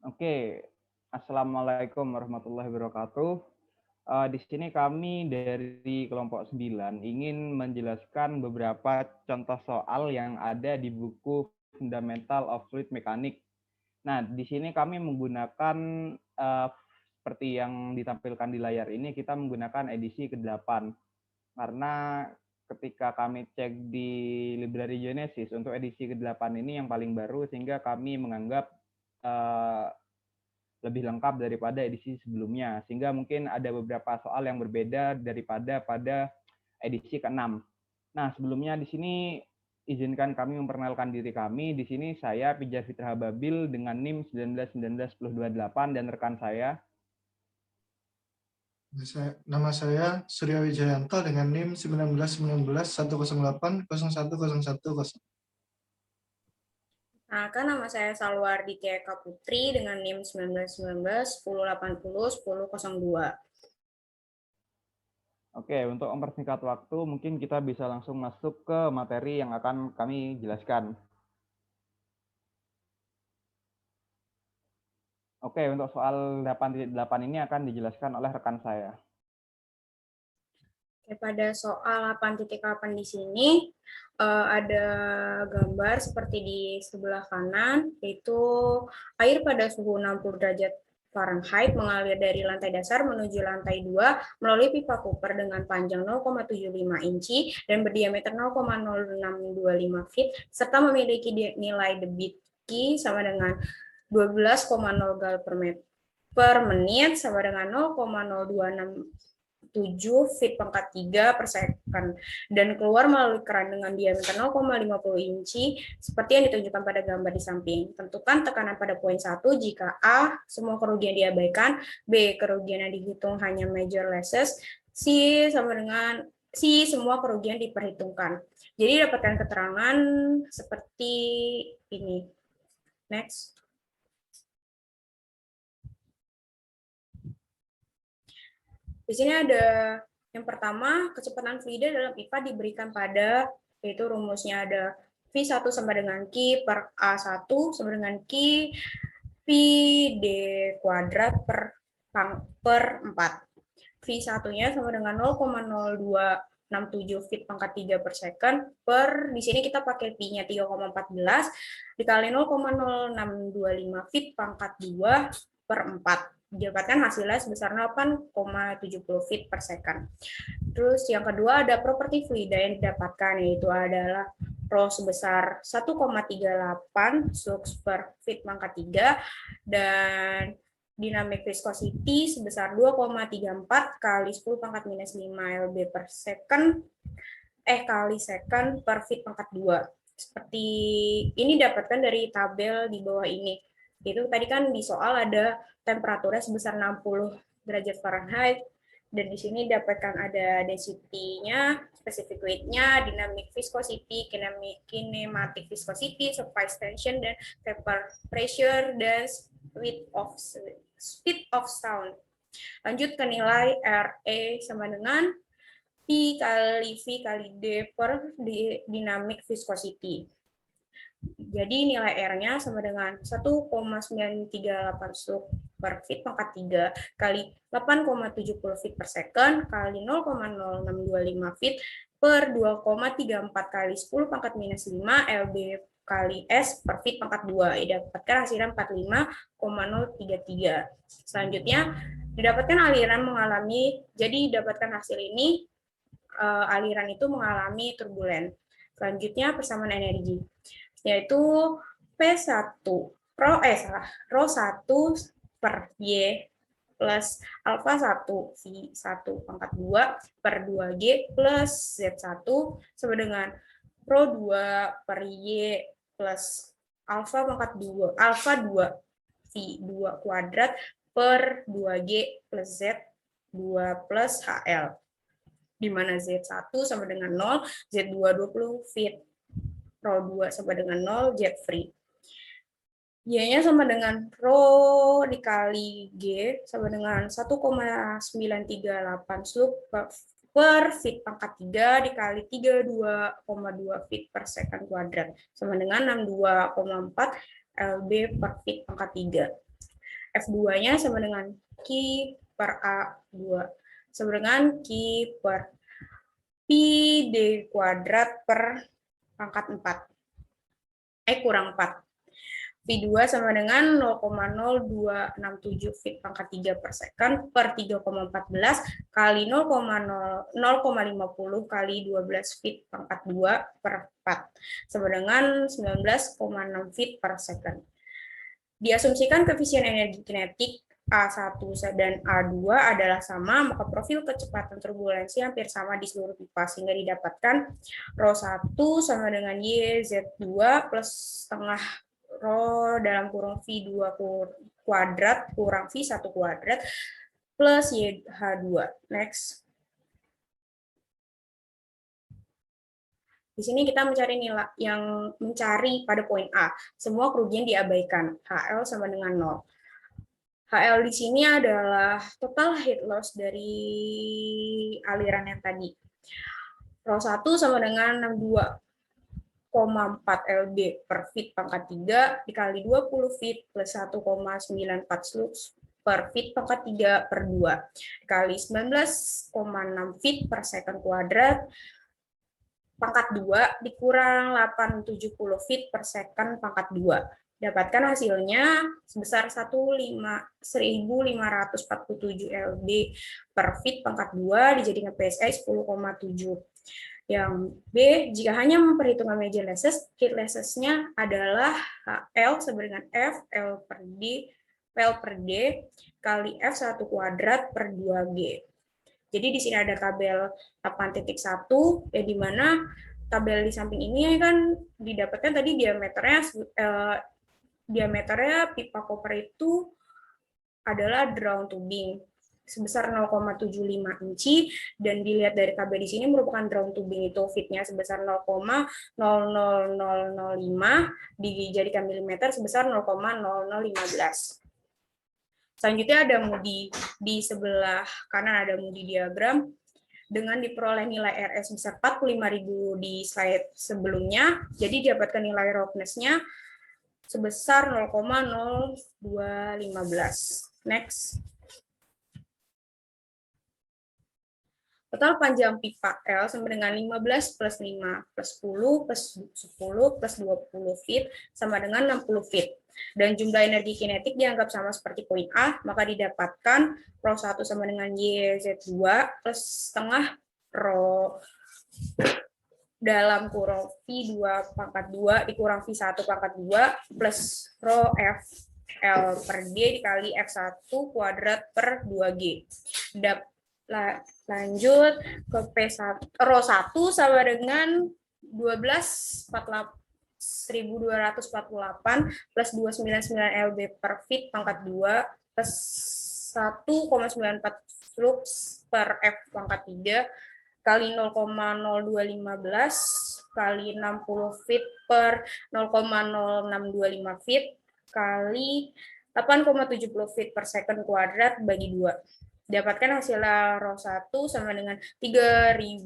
Oke, Assalamualaikum warahmatullahi wabarakatuh. Di sini kami dari kelompok 9 ingin menjelaskan beberapa contoh soal yang ada di buku Fundamental of Fluid Mechanics. Nah, di sini kami menggunakan seperti yang ditampilkan di layar ini, kita menggunakan edisi ke-8. Karena ketika kami cek di Library Genesis untuk edisi ke-8 ini yang paling baru, sehingga kami menganggap lebih lengkap daripada edisi sebelumnya, sehingga mungkin ada beberapa soal yang berbeda daripada pada edisi ke-6. Nah, sebelumnya di sini izinkan kami memperkenalkan diri kami. Di sini saya Pijar Fitra Babil dengan NIM 19191028 dan rekan saya. Nama saya Surya Wijayanto dengan NIM 1919108108010110. Kan nama saya Salwardi Eka Putri dengan NIM 191910801002. Oke, untuk mempersingkat waktu, mungkin kita bisa langsung masuk ke materi yang akan kami jelaskan. Oke, untuk soal 8.8 ini akan dijelaskan oleh rekan saya. Pada soal 8.8 di sini ada gambar seperti di sebelah kanan, yaitu air pada suhu 60 derajat Fahrenheit mengalir dari lantai dasar menuju lantai 2 melalui pipa Cooper dengan panjang 0,75 inci dan berdiameter 0,0625 feet serta memiliki nilai debit Q sama dengan 12,0 gal per menit sama dengan 0,026 7 feet pangkat 3 per second dan keluar melalui keran dengan diameter 0,50 inci seperti yang ditunjukkan pada gambar di samping. Tentukan tekanan pada poin 1 jika A, semua kerugian diabaikan, B, kerugian yang dihitung hanya major losses, C, semua kerugian diperhitungkan. Jadi dapatkan keterangan seperti ini. Next. Di sini ada yang pertama, kecepatan fluida dalam pipa diberikan pada, yaitu rumusnya ada V1 sama dengan Q per A1 sama dengan Q P D kuadrat per 4. V1-nya sama dengan 0,0267 feet pangkat 3 per second per, di sini kita pakai P-nya 3,14 dikali 0,0625 feet pangkat 2 per 4. Didapatkan hasilnya sebesar 8,70 feet per second. Terus yang kedua ada properti fluida yang didapatkan, yaitu adalah rho sebesar 1,38 flux per feet pangkat 3 dan dynamic viscosity sebesar 2,34 kali 10 pangkat minus 5 lb per second kali second per feet pangkat 2. Seperti ini dapatkan dari tabel di bawah ini. Itu tadi kan di soal ada temperaturnya sebesar 60 derajat Fahrenheit, dan di sini dapatkan ada density-nya, specific weight-nya, dynamic viscosity, kinematic viscosity, surface tension, dan vapor pressure, dan speed of sound. Lanjut ke nilai RE sama dengan P kali V kali D per dynamic viscosity. Jadi nilai R-nya sama dengan 1,938 stroke per feet pangkat 3 kali 8,70 feet per second kali 0,0625 feet per 2,34 kali 10 pangkat minus 5 lb kali S per feet pangkat 2. Didapatkan hasilnya 45,033. Selanjutnya, didapatkan aliran mengalami, jadi didapatkan hasil ini, aliran itu mengalami turbulen. Selanjutnya, persamaan energi, yaitu P1 rho 1 per Y plus alfa 1 V1 pangkat 2 per 2G plus Z1 sama dengan rho 2 per Y plus alfa pangkat 2 alfa 2 V2 kuadrat per 2G plus Z2 plus HL, di mana Z1 sama dengan 0, Z2 20 feet, rho 2 sama dengan 0, jet free. Y-nya sama dengan rho dikali G sama dengan 1,938 slug per feet pangkat 3 dikali 32,2 feet per second kuadrat sama dengan 62,4 lb per feet pangkat 3. F2-nya sama dengan Q per A2 sama dengan Q per Pi D kuadrat per pangkat 4. Kurang 4. V2 sama dengan 0,0267 feet pangkat 3 per second per 3,14 kali 0,50 kali 12 feet pangkat 2 per 4 sama dengan 19,6 feet per second. Diasumsikan koefisien energi kinetik A1 dan A2 adalah sama, maka profil kecepatan turbulensi hampir sama di seluruh pipa, sehingga didapatkan ρ1 sama dengan YZ2 plus setengah Rho dalam kurung V2 kuadrat kurang V1 kuadrat plus YH2. Next. Di sini kita mencari nilai yang mencari pada poin A. Semua kerugian diabaikan. HL sama dengan 0. HL di sini adalah total heat loss dari aliran yang tadi. Rho1 sama dengan 62,4 lb per feet pangkat 3 dikali 20 feet plus 1,94 flux per feet pangkat 3 per 2 dikali 19,6 feet per second kuadrat pangkat 2 dikurang 870 feet per second pangkat 2. Dapatkan hasilnya sebesar 1.547 lb per feet pangkat 2 dijadikan PSI 10,7. Yang B, jika hanya memperhitungkan major losses, heat losses-nya adalah HL sama dengan F, L per D kali F1 kuadrat per 2G. Jadi di sini ada tabel 8.1, ya di mana tabel di samping ini kan didapatkan tadi diameternya pipa koper itu adalah drawn tubing sebesar 0,75 inci dan dilihat dari tabel di sini merupakan drawn tubing itu fitnya sebesar 0,00005 dijadikan milimeter sebesar 0,0015. Selanjutnya ada Moody di sebelah kanan, ada Moody diagram dengan diperoleh nilai RS sebesar 45.000 di slide sebelumnya, jadi didapatkan nilai roughness-nya sebesar 0,0215. Next. Total panjang pipa L sama dengan 15 plus 5 plus 10 plus 10 plus 20 feet sama dengan 60 feet. Dan jumlah energi kinetik dianggap sama seperti poin A, maka didapatkan ρ1 sama dengan YZ2 plus setengah Rho dalam kurung V2 pangkat 2 dikurang V1 pangkat 2 plus Rho F L per D dikali F1 kuadrat per 2G. Lanjut ke P1, ρ1 sama dengan 1248 plus 299 lb per feet pangkat 2 plus 1,94 flux per F pangkat 3 kali 0,0215 kali 60 feet per 0,0625 feet kali 8,70 feet per second kuadrat bagi 2. Dapatkan hasilnya ρ1 sama dengan 3062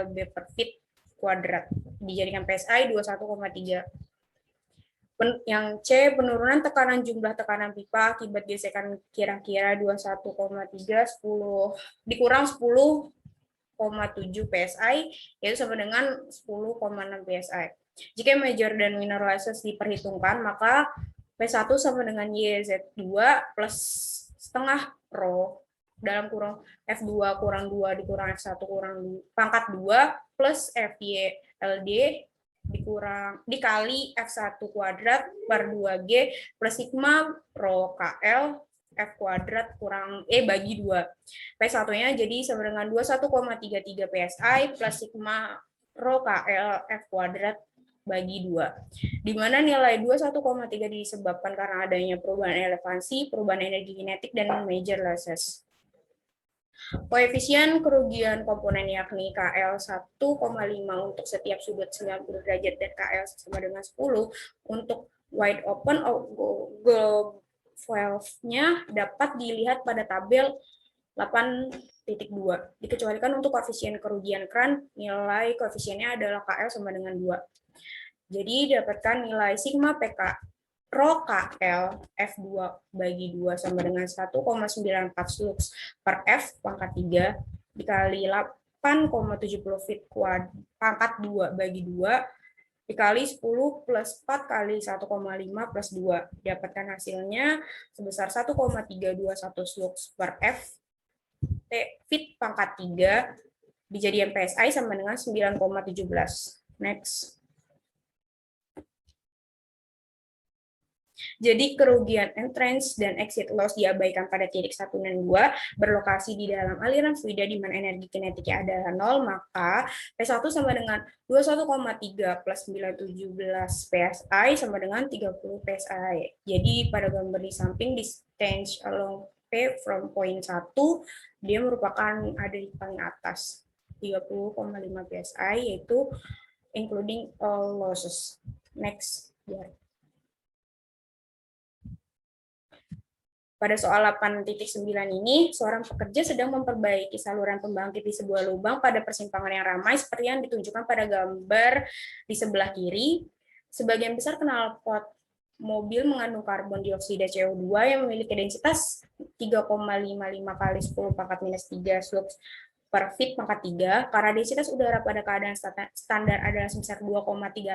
lb per feet kuadrat. Dijadikan PSI 21,3. Yang C, penurunan tekanan jumlah tekanan pipa akibat gesekan kira-kira 21,3 10 dikurang 10,7 PSI, yaitu sama dengan 10,6 PSI. Jika major dan minor losses diperhitungkan, maka P1 sama dengan YZ2 plus setengah Rho dalam kurung F2 kurang 2 dikurang F1 kurang pangkat 2 plus FY LD dikali F1 kuadrat per 2G plus sigma Rho KL F kuadrat kurang E bagi 2. P1-nya jadi sama dengan 21,33 PSI plus sigma Rho KL F kuadrat bagi 2, di mana nilai 21,3 disebabkan karena adanya perubahan elevasi, perubahan energi kinetik, dan major losses. Koefisien kerugian komponen yakni KL 1,5 untuk setiap sudut 90 derajat dan KL sama dengan 10 untuk wide open globe valve-nya dapat dilihat pada tabel 8.2. Dikecualikan untuk koefisien kerugian kran, nilai koefisiennya adalah KL sama dengan 2. Jadi dapatkan nilai sigma PK Rho KL F2 bagi 2 sama dengan 1,94 flux per F pangkat 3 dikali 8,70 feet pangkat 2 bagi 2 dikali 10 plus 4 kali 1,5 plus 2. Dapatkan hasilnya sebesar 1,321 flux per F feet pangkat 3 dijadikan PSI sama dengan 9,17. Next. Jadi kerugian entrance dan exit loss diabaikan pada titik 1 dan 2 berlokasi di dalam aliran fluida di mana energi kinetiknya adalah 0, maka P1 sama dengan 21,3 plus 917 PSI sama dengan 30 PSI. Jadi pada gambar di samping distance along P from point 1 dia merupakan ada di paling atas 30,5 PSI yaitu including all losses. Next. Pada soal 8.9 ini, seorang pekerja sedang memperbaiki saluran pembangkit di sebuah lubang pada persimpangan yang ramai seperti yang ditunjukkan pada gambar di sebelah kiri. Sebagian besar knalpot mobil mengandung karbon dioksida CO2 yang memiliki densitas 3,55 kali 10 pangkat minus 3 flux per feet pangkat 3, karena densitas udara pada keadaan standar adalah sebesar 2,38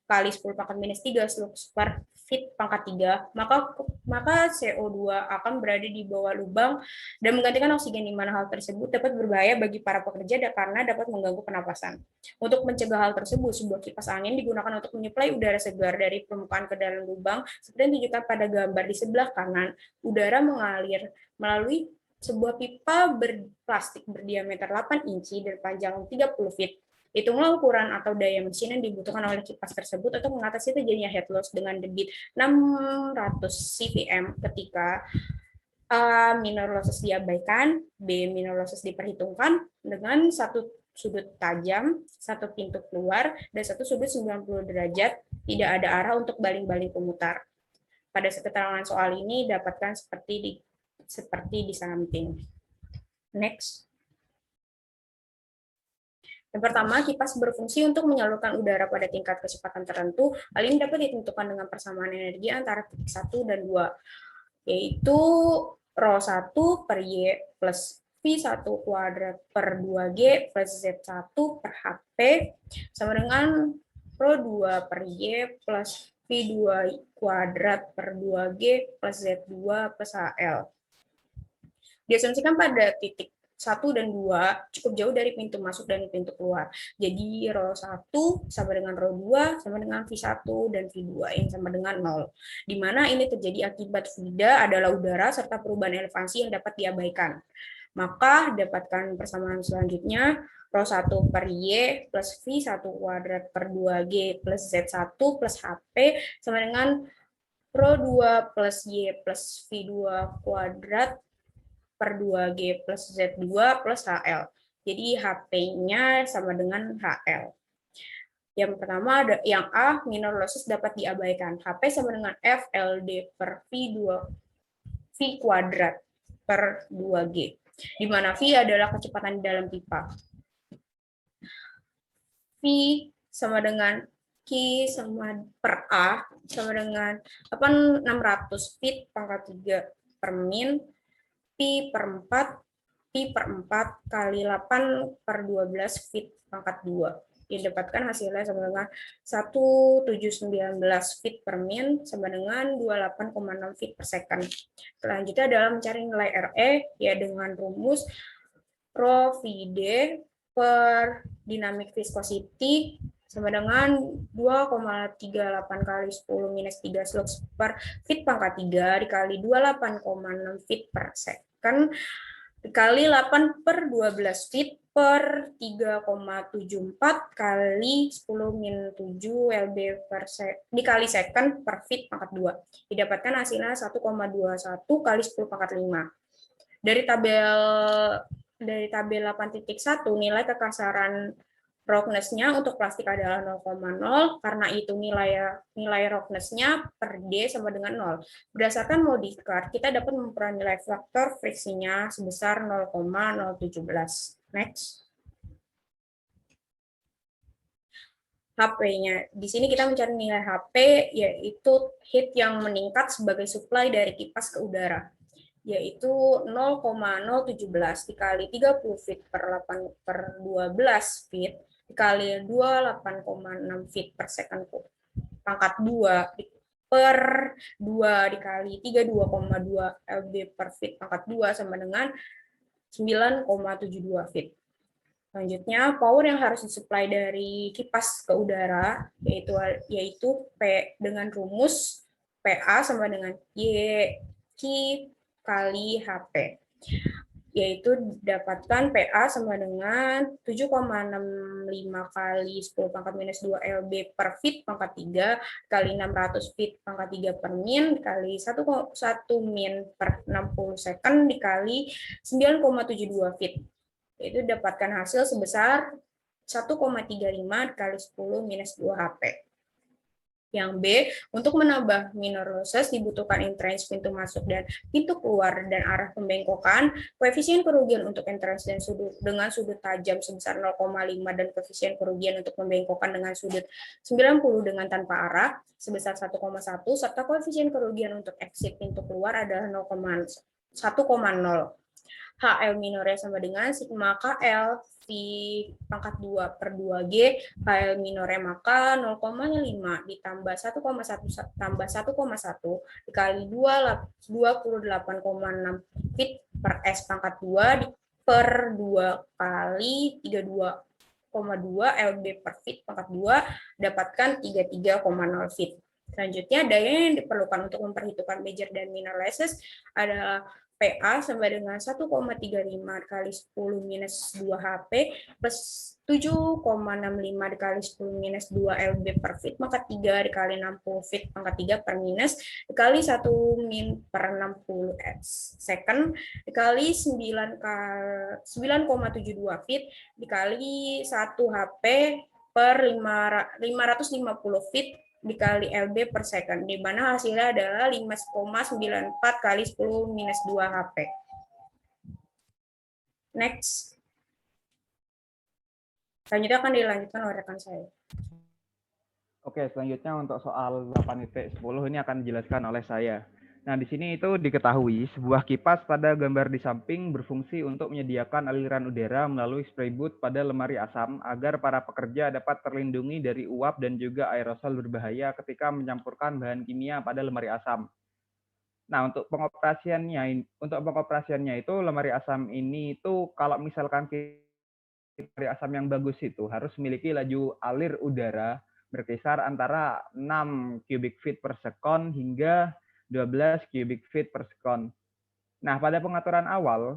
kali 10 pangkat minus 3 flux per feet pangkat 3, maka CO2 akan berada di bawah lubang dan menggantikan oksigen, di mana hal tersebut dapat berbahaya bagi para pekerja karena dapat mengganggu pernapasan. Untuk mencegah hal tersebut, sebuah kipas angin digunakan untuk menyuplai udara segar dari permukaan ke dalam lubang, seperti yang ditunjukkan pada gambar di sebelah kanan. Udara mengalir melalui sebuah pipa berplastik berdiameter 8 inci dan panjang 30 feet. Hitunglah ukuran atau daya mesin yang dibutuhkan oleh kipas tersebut untuk mengatasi terjadinya head loss dengan debit 600 CPM ketika A minor losses diabaikan, B minor losses diperhitungkan dengan satu sudut tajam, satu pintu keluar, dan satu sudut 90 derajat, tidak ada arah untuk baling-baling pemutar. Pada keterangan soal ini dapatkan seperti di samping. Next. Yang pertama, kipas berfungsi untuk menyalurkan udara pada tingkat kecepatan tertentu. Hal ini dapat ditentukan dengan persamaan energi antara titik 1 dan 2, yaitu Rho1 per Y plus V1 kuadrat per 2G plus Z1 per HP sama dengan Rho2 per Y plus V2 kuadrat per 2G plus Z2 plus HL. Diasumsikan pada titik 1 dan 2 cukup jauh dari pintu masuk dan pintu keluar. Jadi Rho1 sama dengan Rho2 sama dengan V1 dan V2 yang sama dengan 0. Di mana ini terjadi akibat fluida adalah udara serta perubahan elevasi yang dapat diabaikan. Maka dapatkan persamaan selanjutnya Rho1 per Y plus V1 kuadrat per 2G plus Z1 plus HP sama dengan Rho2 plus Y plus V2 kuadrat per 2G plus Z2 plus HL. Jadi HP-nya sama dengan HL. Yang pertama, yang A, minor losses dapat diabaikan. HP sama dengan FLD per V2, V kuadrat per 2G. Di mana V adalah kecepatan di dalam pipa. V sama dengan Q sama per A sama dengan 600 feet pangkat 3 per min, Pi per 4 kali 8 per 12 feet pangkat 2. Didapatkan hasilnya sama dengan 1719 feet per min sama dengan 28,6 feet per second. Selanjutnya adalah mencari nilai RE ya dengan rumus Rho VD per dynamic viscosity sama dengan 2,38 kali 10 minus 3 flux per feet pangkat 3 dikali 28,6 feet per second dikali 8 per 12 feet per 3,74 kali 10 min 7 LB per dikali second per feet pangkat 2. Didapatkan hasilnya 1,21 kali 10 pangkat 5. Dari tabel 8.1 nilai kekasaran roughness-nya untuk plastik adalah 0,0 karena itu nilai roughness-nya per D sama dengan 0. Berdasarkan modifier, kita dapat memperoleh nilai faktor friksinya sebesar 0,017. Next. HP-nya. Di sini kita mencari nilai HP, yaitu heat yang meningkat sebagai supply dari kipas ke udara, yaitu 0,017 dikali 30 feet per 12 feet dikali 28,6 feet per second pangkat 2 per 2 dikali 32,2 lb per feet pangkat 2 sama dengan 9,72 feet. Selanjutnya, power yang harus disuplai dari kipas ke udara yaitu P dengan rumus PA sama dengan Y Q kali HP, yaitu dapatkan PA sama dengan 7,65 kali 10 pangkat minus 2 lb per feet pangkat 3 kali 600 feet pangkat 3 per min kali 1 min per 60 second dikali 9,72 feet. Yaitu dapatkan hasil sebesar 1,35 kali 10 minus 2 HP. Yang B, untuk menambah minor losses dibutuhkan entrance pintu masuk dan pintu keluar dan arah pembengkokan. Koefisien kerugian untuk entrance dan dengan sudut tajam sebesar 0,5 dan koefisien kerugian untuk pembengkokan dengan sudut 90 dengan tanpa arah sebesar 1,1 serta koefisien kerugian untuk exit pintu keluar adalah 1,0. HL minornya sama dengan sigma KL V pangkat 2 per 2G, KL minornya maka 0,5 ditambah 1,1 tambah 1,1 dikali 28,6 feet per S pangkat 2 per 2 kali 32,2 lb per feet pangkat 2 dapatkan 33,0 feet. Selanjutnya, daya yang diperlukan untuk memperhitungkan major dan minor losses adalah PA sama dengan 1,35 kali 10 minus 2 HP plus 7,65 dikali 10 minus 2 lb per feet maka 3 dikali 60 feet pangkat 3 per minus dikali 1 min per 60 second dikali 9,72 feet dikali 1 HP per 550 feet dikali LB per second, di mana hasilnya adalah 5,94 kali 10 minus 2 HP. Next. Selanjutnya akan dilanjutkan oleh rekan saya. Oke, selanjutnya untuk soal 8.10 ini akan dijelaskan oleh saya. Nah, di sini itu diketahui sebuah kipas pada gambar di samping berfungsi untuk menyediakan aliran udara melalui spray booth pada lemari asam agar para pekerja dapat terlindungi dari uap dan juga aerosol berbahaya ketika mencampurkan bahan kimia pada lemari asam. Nah, untuk pengoperasiannya itu lemari asam ini itu kalau misalkan lemari asam yang bagus itu harus memiliki laju alir udara berkisar antara 6 cubic feet per second hingga 12 cubic feet per second. Nah, pada pengaturan awal,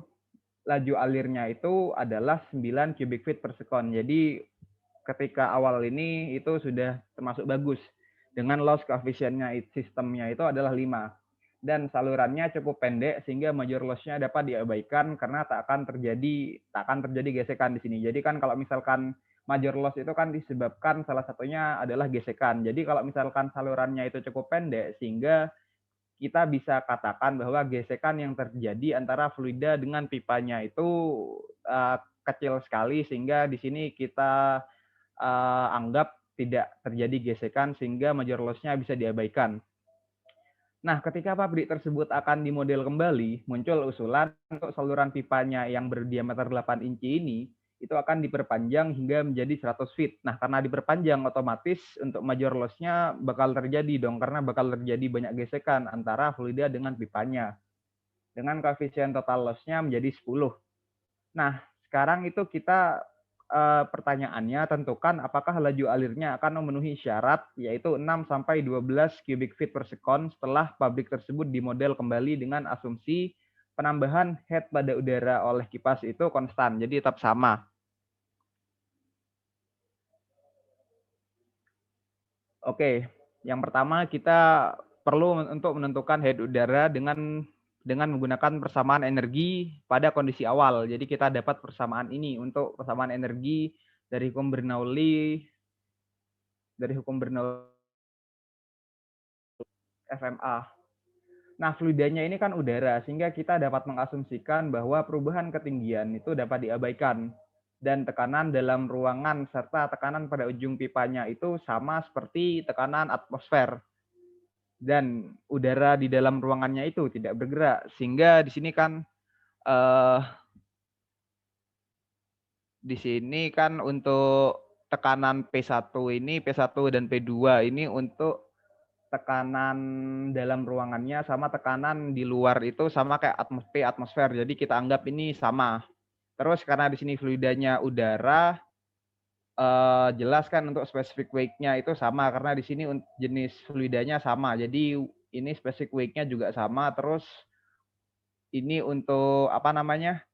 laju alirnya itu adalah 9 cubic feet per second. Jadi, ketika awal ini itu sudah termasuk bagus. Dengan loss coefficient-nya sistemnya itu adalah 5. Dan salurannya cukup pendek sehingga major loss-nya dapat diabaikan karena tak akan terjadi gesekan di sini. Jadi kan kalau misalkan major loss itu kan disebabkan salah satunya adalah gesekan. Jadi kalau misalkan salurannya itu cukup pendek sehingga kita bisa katakan bahwa gesekan yang terjadi antara fluida dengan pipanya itu kecil sekali sehingga di sini kita anggap tidak terjadi gesekan sehingga major loss-nya bisa diabaikan. Nah, ketika pabrik tersebut akan dimodel kembali, muncul usulan untuk saluran pipanya yang berdiameter 8 inci ini itu akan diperpanjang hingga menjadi 100 feet. Nah, karena diperpanjang otomatis untuk major loss-nya bakal terjadi dong, karena bakal terjadi banyak gesekan antara fluida dengan pipanya. Dengan koefisien total loss-nya menjadi 10. Nah, sekarang itu kita pertanyaannya tentukan apakah laju alirnya akan memenuhi syarat yaitu 6-12 cubic feet per second setelah pabrik tersebut dimodel kembali dengan asumsi penambahan head pada udara oleh kipas itu konstan, jadi tetap sama. Oke, yang pertama kita perlu untuk menentukan head udara dengan menggunakan persamaan energi pada kondisi awal. Jadi kita dapat persamaan ini untuk persamaan energi dari hukum Bernoulli FMA. Nah, fluidanya ini kan udara, sehingga kita dapat mengasumsikan bahwa perubahan ketinggian itu dapat diabaikan. dan tekanan dalam ruangan serta tekanan pada ujung pipanya itu sama seperti tekanan atmosfer. Dan udara di dalam ruangannya itu tidak bergerak, sehingga di sini kan di sini kan untuk tekanan P1 ini, P1 dan P2 ini untuk tekanan dalam ruangannya sama tekanan di luar itu sama kayak atmosfer. Jadi kita anggap ini sama. Terus karena di sini fluidanya udara, jelas kan untuk specific weight-nya itu sama karena di sini jenis fluidanya sama. Jadi ini specific weight-nya juga sama. Terus ini untuk apa namanya?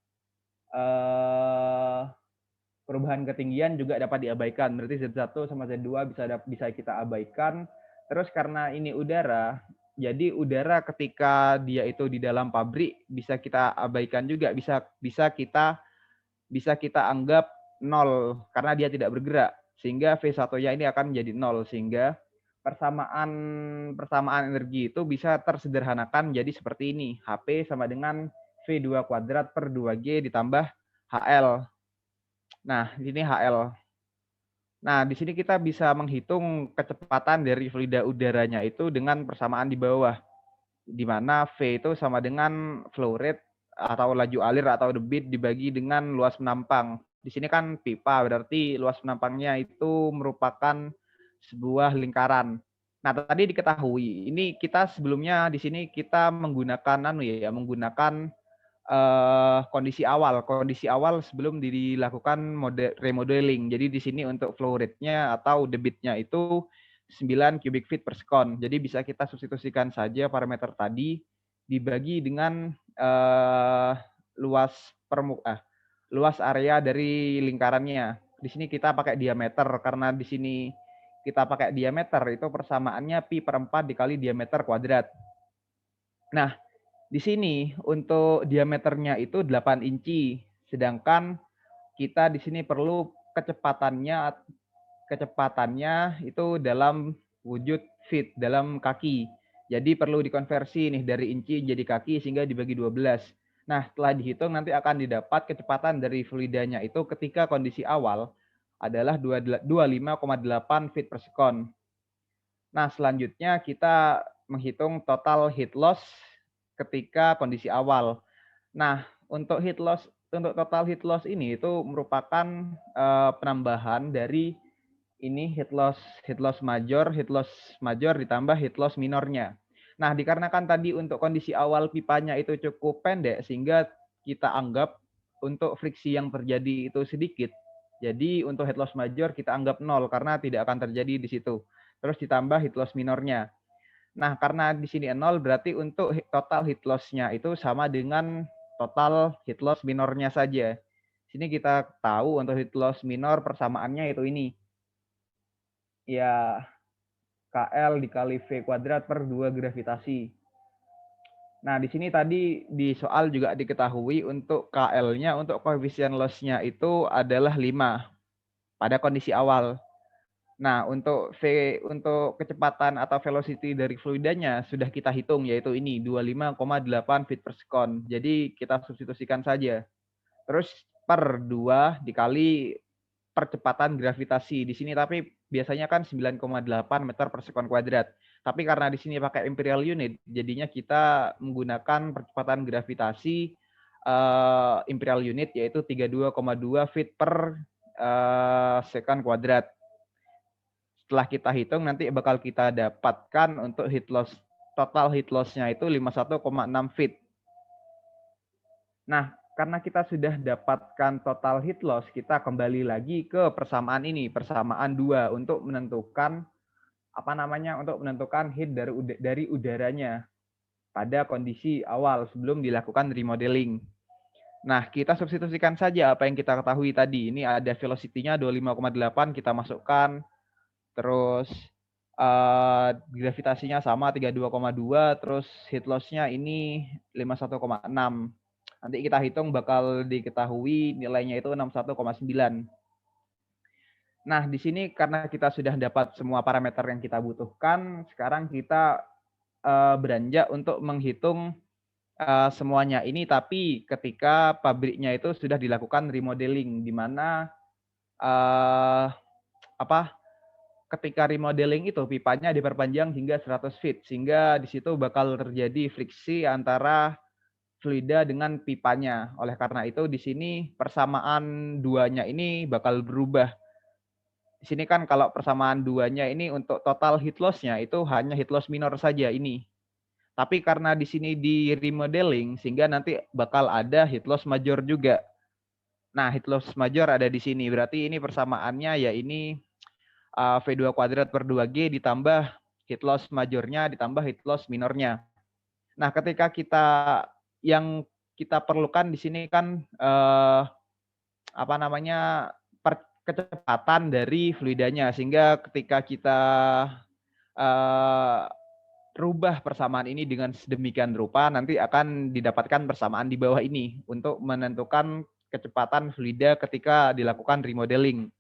Perubahan ketinggian juga dapat diabaikan. Berarti Z1 sama Z2 bisa kita abaikan. Terus karena ini udara, jadi udara ketika dia itu di dalam pabrik bisa kita abaikan juga, bisa kita anggap nol karena dia tidak bergerak. Sehingga V1-nya ini akan menjadi nol, sehingga persamaan energi itu bisa tersederhanakan jadi seperti ini. HP sama dengan V2 kuadrat per 2G ditambah HL. Nah, ini HL. Nah, di sini kita bisa menghitung kecepatan dari fluida udaranya itu dengan persamaan di bawah, di mana V itu sama dengan flow rate atau laju alir atau debit dibagi dengan luas menampang. Di sini kan pipa, berarti luas menampangnya itu merupakan sebuah lingkaran. Nah, tadi diketahui, ini kita sebelumnya di sini kita menggunakan menggunakan kondisi awal sebelum dilakukan remodeling. Jadi di sini untuk flow rate-nya atau debitnya itu 9 cubic feet per second. Jadi bisa kita substitusikan saja parameter tadi dibagi dengan luas area dari lingkarannya. Di sini kita pakai diameter karena di sini kita pakai diameter itu persamaannya pi per 4 dikali diameter kuadrat. Nah, di sini untuk diameternya itu 8 inci, sedangkan kita di sini perlu kecepatannya itu dalam wujud feet, dalam kaki. Jadi perlu dikonversi nih dari inci jadi kaki sehingga dibagi 12. Nah, setelah dihitung nanti akan didapat kecepatan dari fluidanya itu ketika kondisi awal adalah 25,8 feet per second. Nah, selanjutnya kita menghitung total heat loss ketika kondisi awal. Nah, untuk total heat loss ini itu merupakan penambahan dari ini heat loss major ditambah heat loss minornya. Nah, dikarenakan tadi untuk kondisi awal pipanya itu cukup pendek sehingga kita anggap untuk friksi yang terjadi itu sedikit. Jadi untuk heat loss major kita anggap 0 karena tidak akan terjadi di situ. Terus ditambah heat loss minornya. Nah, karena di sini 0 berarti untuk total heat loss-nya itu sama dengan total heat loss minornya saja. Sini kita tahu untuk heat loss minor persamaannya itu ini. Ya, KL dikali V kuadrat per 2 gravitasi. Nah, di sini tadi di soal juga diketahui untuk KL-nya, untuk koefisien loss-nya itu adalah 5 pada kondisi awal. Nah, untuk kecepatan atau velocity dari fluidanya sudah kita hitung, yaitu ini 25,8 feet per second. Jadi kita substitusikan saja. Terus per 2 dikali percepatan gravitasi. Di sini tapi biasanya kan 9,8 meter per sekon kuadrat. Tapi karena di sini pakai imperial unit, jadinya kita menggunakan percepatan gravitasi imperial unit, yaitu 32,2 feet per sekon kuadrat. Setelah kita hitung nanti bakal kita dapatkan untuk heat loss, total heat loss-nya itu 51,6 feet. Nah, karena kita sudah dapatkan total heat loss, kita kembali lagi ke persamaan ini, persamaan 2 untuk menentukan untuk menentukan heat dari udaranya pada kondisi awal sebelum dilakukan remodeling. Nah, kita substitusikan saja apa yang kita ketahui tadi. Ini ada velocity-nya 25,8 kita masukkan. Terus gravitasinya sama 32,2, terus heat loss-nya ini 51,6. Nanti kita hitung bakal diketahui nilainya itu 61,9. Nah, di sini karena kita sudah dapat semua parameter yang kita butuhkan, sekarang kita beranjak untuk menghitung semuanya ini, tapi ketika pabriknya itu sudah dilakukan remodeling, di mana ketika remodeling itu pipanya diperpanjang hingga 100 feet, sehingga di situ bakal terjadi friksi antara fluida dengan pipanya. Oleh karena itu di sini persamaan duanya ini bakal berubah. Di sini kan kalau persamaan duanya ini untuk total heat loss-nya itu hanya heat loss minor saja ini. Tapi karena di sini di remodeling sehingga nanti bakal ada heat loss major juga. Nah, heat loss major ada di sini. Berarti ini persamaannya ya ini V2 kuadrat per 2G ditambah heat loss majornya ditambah heat loss minornya. Nah, ketika yang kita perlukan di sini kan kecepatan dari fluidanya, sehingga ketika kita rubah persamaan ini dengan sedemikian rupa, nanti akan didapatkan persamaan di bawah ini untuk menentukan kecepatan fluida ketika dilakukan remodeling.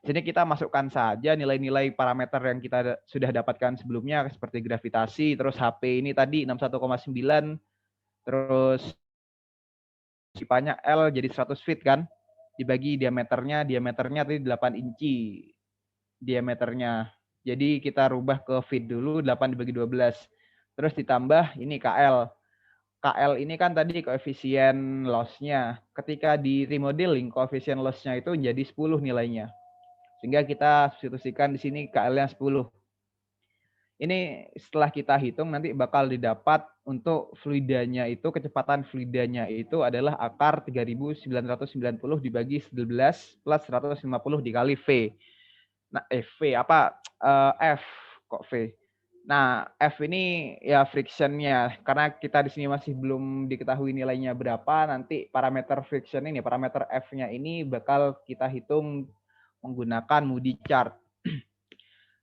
Sini kita masukkan saja nilai-nilai parameter yang kita sudah dapatkan sebelumnya, seperti gravitasi, terus HP ini tadi 61,9, terus pipanya L jadi 100 feet kan, dibagi diameternya tadi 8 inci diameternya. Jadi kita rubah ke feet dulu, 8 dibagi 12. Terus ditambah ini KL. KL ini kan tadi koefisien loss-nya. Ketika di remodeling, koefisien loss-nya itu jadi 10 nilainya. Sehingga kita substitusikan di sini KL-nya 10. Ini setelah kita hitung nanti bakal didapat untuk fluidanya itu, kecepatan fluidanya itu adalah akar 3.990 dibagi 11 plus 150 dikali V. Nah, F kok V. Nah, F ini ya frictionnya, karena kita di sini masih belum diketahui nilainya berapa, nanti parameter friction ini, parameter F-nya ini bakal kita hitung menggunakan Moody chart.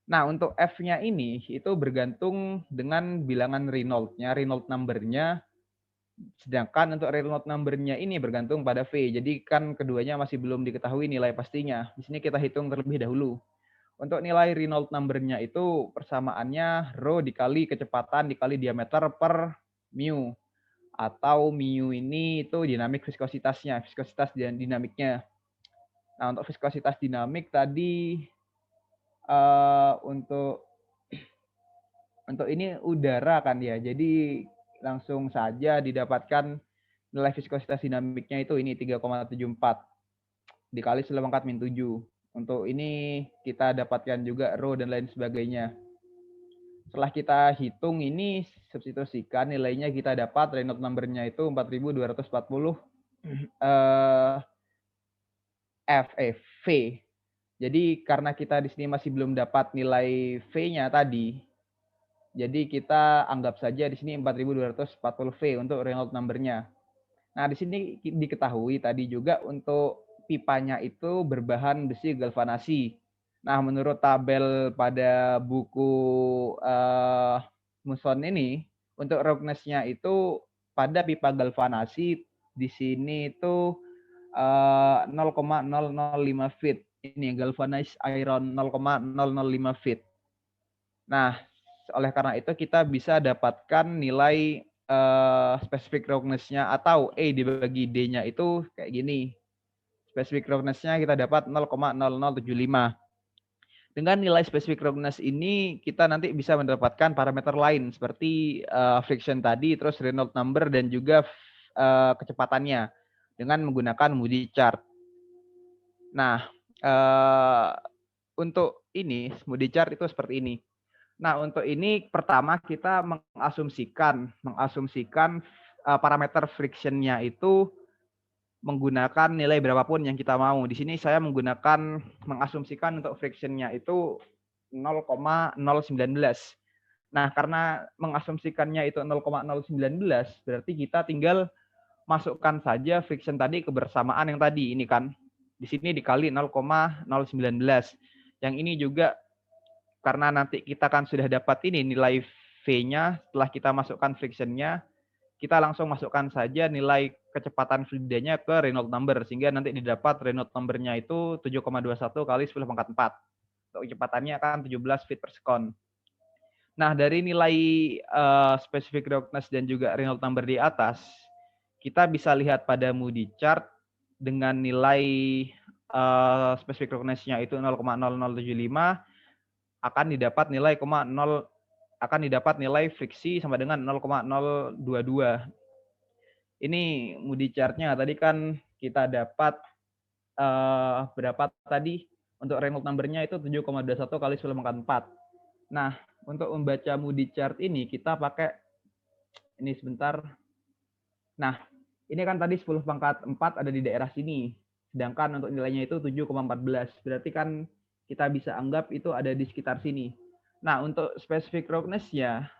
Nah, untuk F-nya ini itu bergantung dengan bilangan Reynolds-nya, Reynolds number-nya. Sedangkan untuk Reynolds number-nya ini bergantung pada V. Jadi kan keduanya masih belum diketahui nilai pastinya. Di sini kita hitung terlebih dahulu. Untuk nilai Reynolds number-nya itu persamaannya rho dikali kecepatan dikali diameter per mu. Atau mu ini itu dinamik viskositasnya, viskositas dan dinamiknya. Nah, untuk viskositas dinamik tadi untuk ini udara kan ya. Jadi langsung saja didapatkan nilai viskositas dinamiknya itu ini 3,74 dikali 10⁻⁻⁷. Untuk ini kita dapatkan juga rho dan lain sebagainya. Setelah kita hitung ini, substitusikan nilainya, kita dapat Reynolds number-nya itu 4.240 V. Jadi karena kita di sini masih belum dapat nilai V-nya tadi, jadi kita anggap saja di sini 4.240 V untuk Reynolds number-nya. Nah, di sini diketahui tadi juga untuk pipanya itu berbahan besi galvanasi. Nah, menurut tabel pada buku Muson ini, untuk roughness-nya itu pada pipa galvanasi di sini itu 0,005 feet. Ini galvanized iron 0,005 feet. Nah, oleh karena itu kita bisa dapatkan nilai specific roughness-nya atau E dibagi D-nya itu kayak gini. Specific roughness-nya kita dapat 0,0075. Dengan nilai specific roughness ini kita nanti bisa mendapatkan parameter lain seperti friction tadi, terus Reynolds number dan juga kecepatannya dengan menggunakan Moody chart. Nah, untuk ini Moody chart itu seperti ini. Nah, untuk ini pertama kita mengasumsikan parameter friction-nya itu menggunakan nilai berapapun yang kita mau. Di sini saya mengasumsikan untuk friction-nya itu 0,019. Nah, karena mengasumsikannya itu 0,019, berarti kita tinggal masukkan saja friction tadi ke bersamaan yang tadi ini kan. Di sini dikali 0,019. Yang ini juga karena nanti kita kan sudah dapat ini nilai V-nya, setelah kita masukkan friction-nya, kita langsung masukkan saja nilai kecepatan fluidanya ke Reynolds number, sehingga nanti didapat Reynolds number-nya itu 7,21 kali 10⁴. Untuk kecepatannya akan 17 feet per second. Nah, dari nilai specific roughness dan juga Reynolds number di atas, kita bisa lihat pada Moody chart dengan nilai specific roughness-nya itu 0,0075 akan didapat nilai friksi sama dengan 0,022. Ini Moody chart-nya tadi kan kita dapat berapa tadi? Untuk Reynolds number-nya itu 7,21 kali 10 pangkat 4. Nah, untuk membaca Moody chart ini kita pakai ini sebentar. Nah, ini kan tadi 10 pangkat 4 ada di daerah sini. Sedangkan untuk nilainya itu 7,14. Berarti kan kita bisa anggap itu ada di sekitar sini. Nah, untuk specific roughness-nya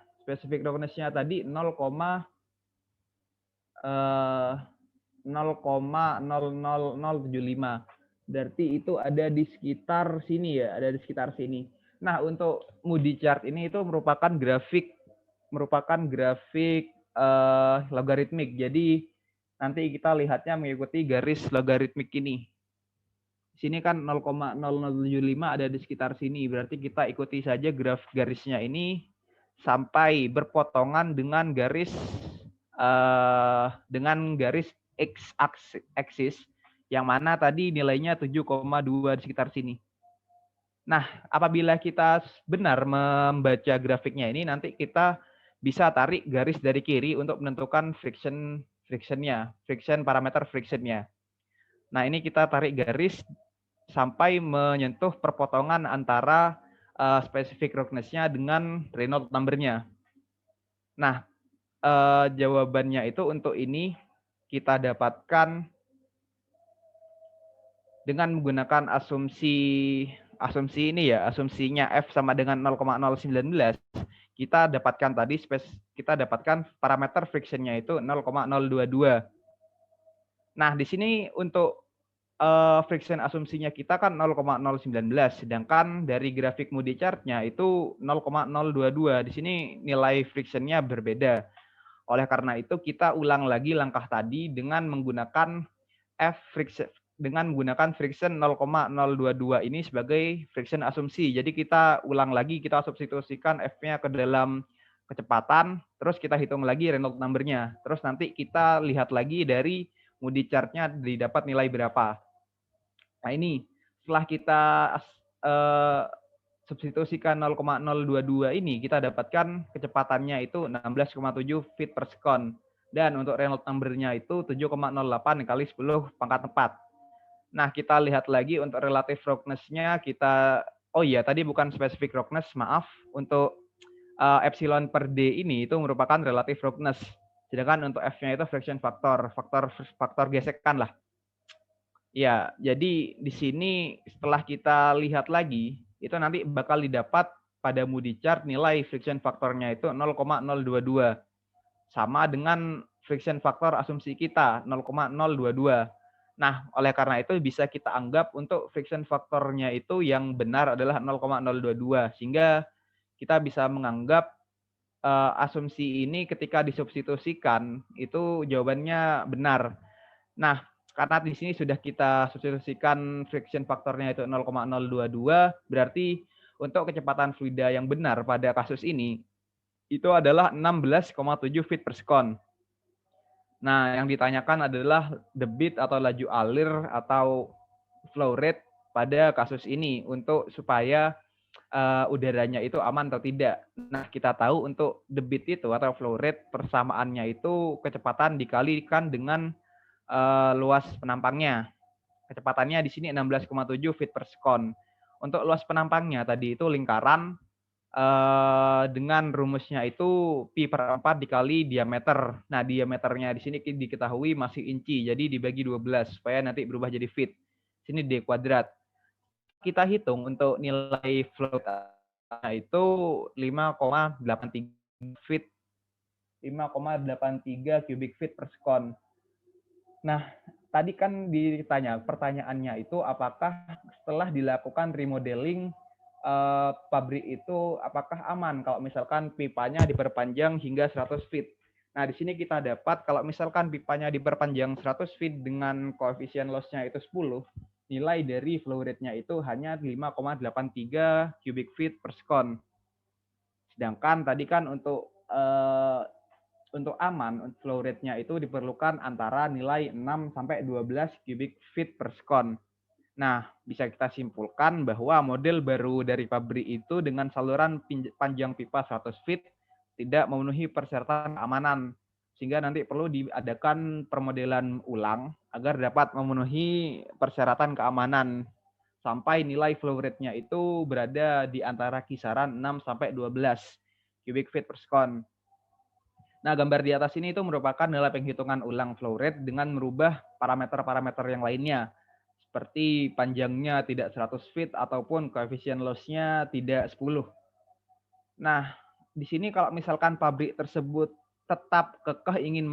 tadi 0,00075. Berarti itu ada di sekitar sini ya, ada di sekitar sini. Nah, untuk Moody chart ini itu merupakan grafik logaritmik. Jadi nanti kita lihatnya mengikuti garis logaritmik ini. Di sini kan 0,0075 ada di sekitar sini. Berarti kita ikuti saja garisnya ini sampai berpotongan dengan garis x-aksis yang mana tadi nilainya 7,2 di sekitar sini. Nah, apabila kita benar membaca grafiknya ini, nanti kita bisa tarik garis dari kiri untuk menentukan friction parameter frictionnya. Nah, ini kita tarik garis sampai menyentuh perpotongan antara specific roughness-nya dengan Reynolds number-nya. Nah, jawabannya itu untuk ini kita dapatkan dengan menggunakan asumsinya F sama dengan 0,019, kita dapatkan parameter frictionnya itu 0,022. Nah, di sini untuk friction asumsinya kita kan 0,019, sedangkan dari grafik Moody chart-nya itu 0,022. Di sini nilai frictionnya berbeda. Oleh karena itu kita ulang lagi langkah tadi dengan menggunakan friction 0,022 ini sebagai friction asumsi. Jadi kita ulang lagi, kita substitusikan F-nya ke dalam kecepatan, terus kita hitung lagi Reynolds number-nya. Terus nanti kita lihat lagi dari Moody chart-nya didapat nilai berapa. Nah ini, setelah kita substitusikan 0,022 ini, kita dapatkan kecepatannya itu 16,7 feet per second. Dan untuk Reynolds number-nya itu 7,08 kali 10 pangkat 4. Nah, kita lihat lagi untuk relative roughness-nya tadi bukan specific roughness, maaf. Untuk epsilon per D ini itu merupakan relative roughness. Sedangkan untuk F-nya itu friction faktor gesekan lah. Ya, jadi di sini setelah kita lihat lagi, itu nanti bakal didapat pada Moody chart nilai friction faktornya itu 0,022. Sama dengan friction faktor asumsi kita, 0,022. Nah, oleh karena itu bisa kita anggap untuk friction faktornya itu yang benar adalah 0,022. Sehingga kita bisa menganggap asumsi ini ketika disubstitusikan, itu jawabannya benar. Nah, karena di sini sudah kita substitusikan friction faktornya itu 0,022, berarti untuk kecepatan fluida yang benar pada kasus ini itu adalah 16,7 feet per second. Nah, yang ditanyakan adalah debit atau laju alir atau flow rate pada kasus ini untuk supaya udaranya itu aman atau tidak. Nah, kita tahu untuk debit itu atau flow rate persamaannya itu kecepatan dikalikan dengan luas penampangnya. Kecepatannya di sini 16,7 feet per second. Untuk luas penampangnya tadi itu lingkaran dengan rumusnya itu pi per 4 dikali diameter. Nah, diameternya di sini diketahui masih inci, jadi dibagi 12 supaya nanti berubah jadi feet. Sini D kuadrat. Kita hitung untuk nilai flow itu 5,83 feet 5,83 cubic feet per second. Nah, tadi kan pertanyaannya itu apakah setelah dilakukan remodeling pabrik itu apakah aman kalau misalkan pipanya diperpanjang hingga 100 feet. Nah, di sini kita dapat kalau misalkan pipanya diperpanjang 100 feet dengan koefisien loss-nya itu 10, nilai dari flow rate-nya itu hanya 5,83 cubic feet per second. Sedangkan tadi kan untuk aman, flow rate-nya itu diperlukan antara nilai 6 sampai 12 cubic feet per second. Nah, bisa kita simpulkan bahwa model baru dari pabrik itu dengan saluran panjang pipa 100 feet tidak memenuhi persyaratan keamanan, sehingga nanti perlu diadakan permodelan ulang agar dapat memenuhi persyaratan keamanan sampai nilai flow rate-nya itu berada di antara kisaran 6 sampai 12 cubic feet per second. Nah, gambar di atas ini itu merupakan nilai penghitungan ulang flow rate dengan merubah parameter-parameter yang lainnya, seperti panjangnya tidak 100 feet ataupun koefisien loss-nya tidak 10. Nah, di sini kalau misalkan pabrik tersebut tetap kekeh ingin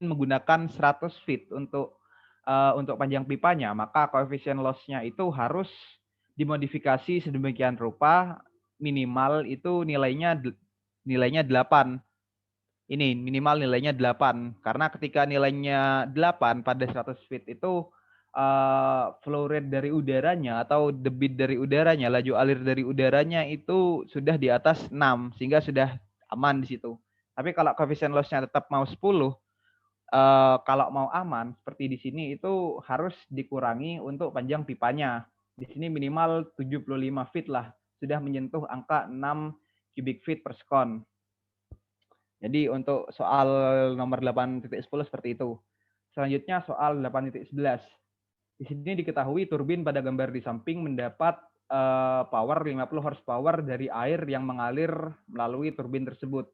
menggunakan 100 feet untuk panjang pipanya, maka koefisien loss-nya itu harus dimodifikasi sedemikian rupa minimal itu nilainya 8. Ini minimal nilainya 8. Karena ketika nilainya 8 pada 100 feet itu flow rate dari udaranya atau debit dari udaranya, laju alir dari udaranya itu sudah di atas 6 sehingga sudah aman di situ. Tapi kalau koefisien loss-nya tetap mau 10, kalau mau aman seperti di sini itu harus dikurangi untuk panjang pipanya. Di sini minimal 75 feet lah, sudah menyentuh angka 6 cubic feet per second. Jadi untuk soal nomor 8.10 seperti itu. Selanjutnya soal 8.11. Di sini diketahui turbin pada gambar di samping mendapat power 50 horsepower dari air yang mengalir melalui turbin tersebut.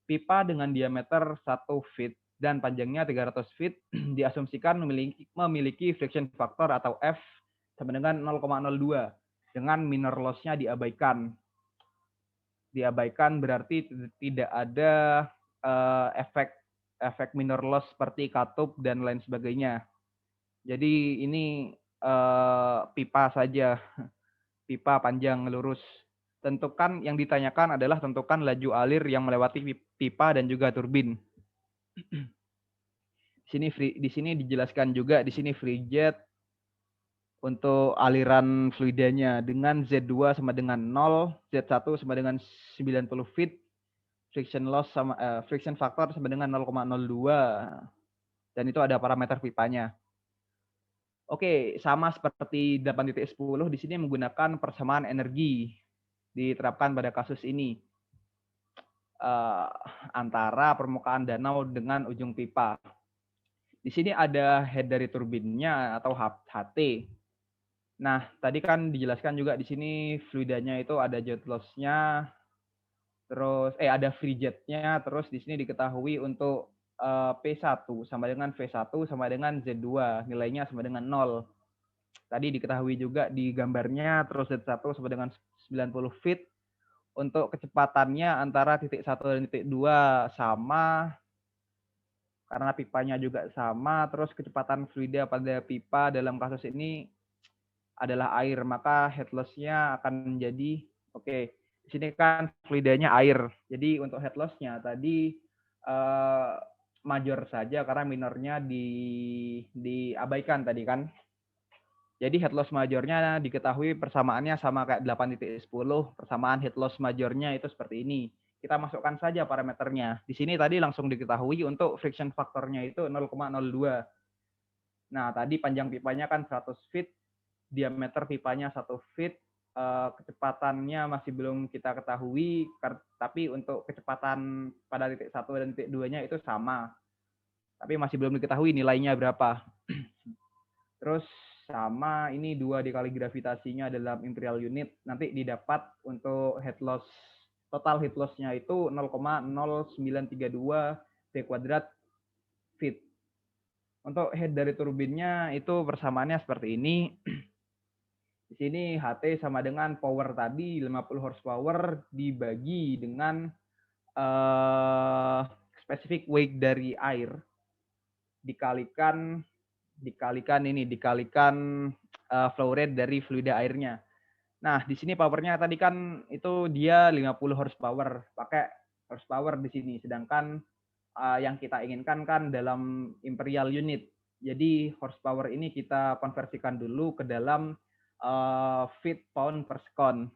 Pipa dengan diameter 1 feet dan panjangnya 300 feet diasumsikan memiliki friction factor atau F sama dengan 0,02 dengan minor loss-nya diabaikan. Diabaikan berarti tidak ada efek minor loss seperti katup dan lain sebagainya. Jadi ini pipa saja, pipa panjang lurus. Tentukan yang ditanyakan adalah tentukan laju alir yang melewati pipa dan juga turbin. Di sini dijelaskan juga di sini free jet untuk aliran fluidanya dengan Z2 sama dengan 0, Z1 sama dengan 90 feet, friction factor sama dengan 0,02 dan itu ada parameter pipanya. Oke, sama seperti 8.10 di sini menggunakan persamaan energi diterapkan pada kasus ini antara permukaan danau dengan ujung pipa. Di sini ada head dari turbinnya atau HT. Nah, tadi kan dijelaskan juga di sini fluidanya itu ada jet loss-nya, terus ada free jet-nya, terus di sini diketahui untuk P1 sama dengan V1 sama dengan Z2, nilainya sama dengan 0. Tadi diketahui juga di gambarnya, terus Z1 sama dengan 90 feet. Untuk kecepatannya antara titik 1 dan titik 2 sama, karena pipanya juga sama, terus kecepatan fluida pada pipa dalam kasus ini adalah air, maka head loss-nya akan menjadi, di sini kan fluidanya air. Jadi untuk head loss-nya tadi major saja karena minornya diabaikan tadi kan. Jadi head loss majornya diketahui persamaannya sama kayak 8.10, persamaan head loss majornya itu seperti ini. Kita masukkan saja parameternya. Di sini tadi langsung diketahui untuk friction faktornya itu 0,02. Nah, tadi panjang pipanya kan 100 feet, diameter pipanya 1 feet, kecepatannya masih belum kita ketahui, tapi untuk kecepatan pada titik 1 dan titik 2-nya itu sama. Tapi masih belum diketahui nilainya berapa. Terus sama ini 2 dikali gravitasinya dalam imperial unit, nanti didapat untuk head loss, total head loss-nya itu 0,0932 P kuadrat feet. Untuk head dari turbinnya itu persamaannya seperti ini. Di sini HT sama dengan power tadi 50 horsepower dibagi dengan specific weight dari air dikalikan flow rate dari fluida airnya. Nah, di sini powernya tadi kan itu dia 50 horsepower, pakai horsepower di sini. Sedangkan yang kita inginkan kan dalam imperial unit. Jadi horsepower ini kita konversikan dulu ke dalam feet pound per second.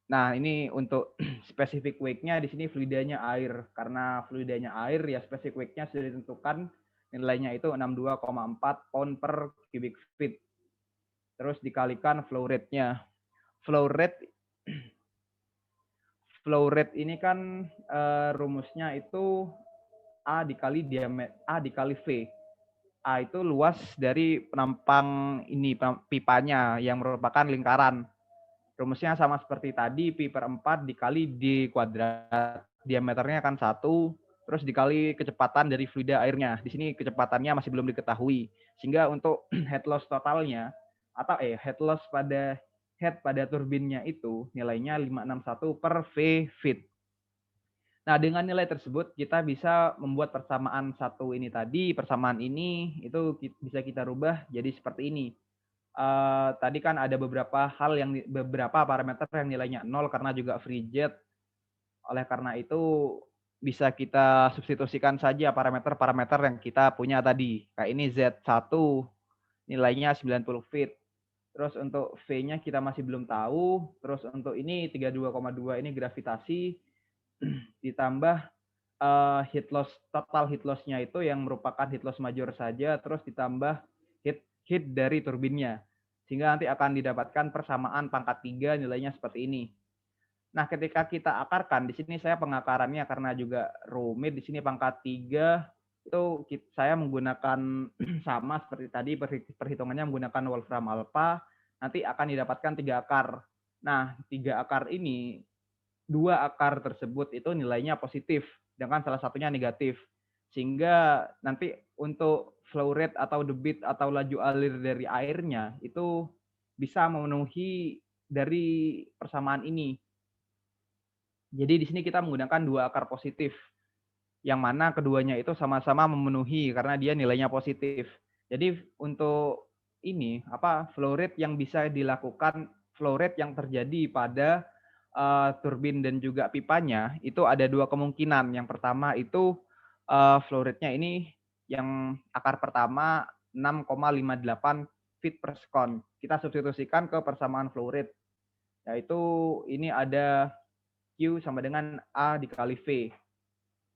Nah, ini untuk specific weight-nya di sini fluidanya air. Karena fluidanya air, ya specific weight-nya sudah ditentukan, nilainya itu 62,4 pound per cubic feet. Terus dikalikan flow rate-nya. Flow rate ini kan rumusnya itu A dikali V. A itu luas dari penampang ini pipanya yang merupakan lingkaran. Rumusnya sama seperti tadi, pi per 4 dikali D kuadrat. Diameternya kan 1, terus dikali kecepatan dari fluida airnya. Di sini kecepatannya masih belum diketahui. Sehingga untuk head loss totalnya, atau head loss pada turbinnya itu nilainya 561 per V feet. Nah, dengan nilai tersebut kita bisa membuat persamaan satu ini tadi, persamaan ini itu bisa kita rubah jadi seperti ini. Tadi kan ada beberapa parameter yang nilainya 0 karena juga free jet. Oleh karena itu bisa kita substitusikan saja parameter-parameter yang kita punya tadi. Kayak ini Z1 nilainya 90 feet. Terus untuk V-nya kita masih belum tahu. Terus untuk ini 32,2 ini gravitasi ditambah total heat loss-nya itu yang merupakan heat loss major saja, terus ditambah heat dari turbinnya. Sehingga nanti akan didapatkan persamaan pangkat 3 nilainya seperti ini. Nah, ketika kita akarkan, di sini saya pengakarannya karena juga rumit, di sini pangkat 3 itu saya menggunakan sama seperti tadi, perhitungannya menggunakan Wolfram alpha, nanti akan didapatkan 3 akar. Nah, 3 akar ini, 2 akar tersebut itu nilainya positif, sedangkan salah satunya negatif. Sehingga nanti untuk flow rate atau debit atau laju alir dari airnya itu bisa memenuhi dari persamaan ini. Jadi di sini kita menggunakan 2 akar positif, yang mana keduanya itu sama-sama memenuhi karena dia nilainya positif. Jadi untuk ini flow rate yang bisa dilakukan, flow rate yang terjadi pada turbin dan juga pipanya itu ada 2 kemungkinan. Yang pertama itu flow rate-nya ini yang akar pertama 6,58 feet per second. Kita substitusikan ke persamaan flow rate, yaitu ini ada Q sama dengan A dikali V.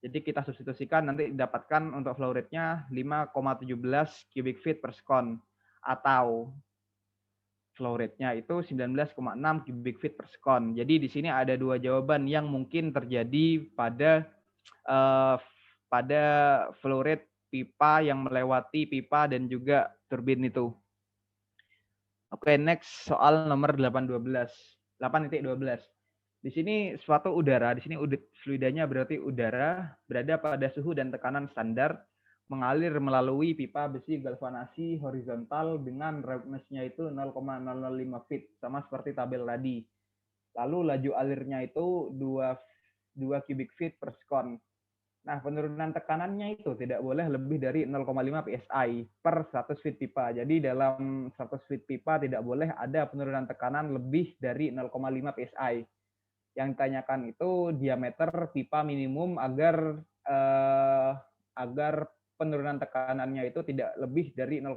Jadi kita substitusikan nanti didapatkan untuk flow rate-nya 5,17 cubic feet per second, atau flow rate-nya itu 19,6 cubic feet per second. Jadi di sini ada 2 jawaban yang mungkin terjadi pada flow rate pipa yang melewati pipa dan juga turbin itu. Oke, next soal nomor 8.12. Di sini suatu udara, di sini fluidanya berarti udara berada pada suhu dan tekanan standar, mengalir melalui pipa besi galvanasi horizontal dengan roughness-nya itu 0,005 feet, sama seperti tabel tadi. Lalu laju alirnya itu 2 cubic feet per second. Nah, penurunan tekanannya itu tidak boleh lebih dari 0,5 psi per 100 feet pipa. Jadi dalam 100 feet pipa tidak boleh ada penurunan tekanan lebih dari 0,5 psi. Yang ditanyakan itu diameter pipa minimum agar penurunan tekanannya itu tidak lebih dari 0,5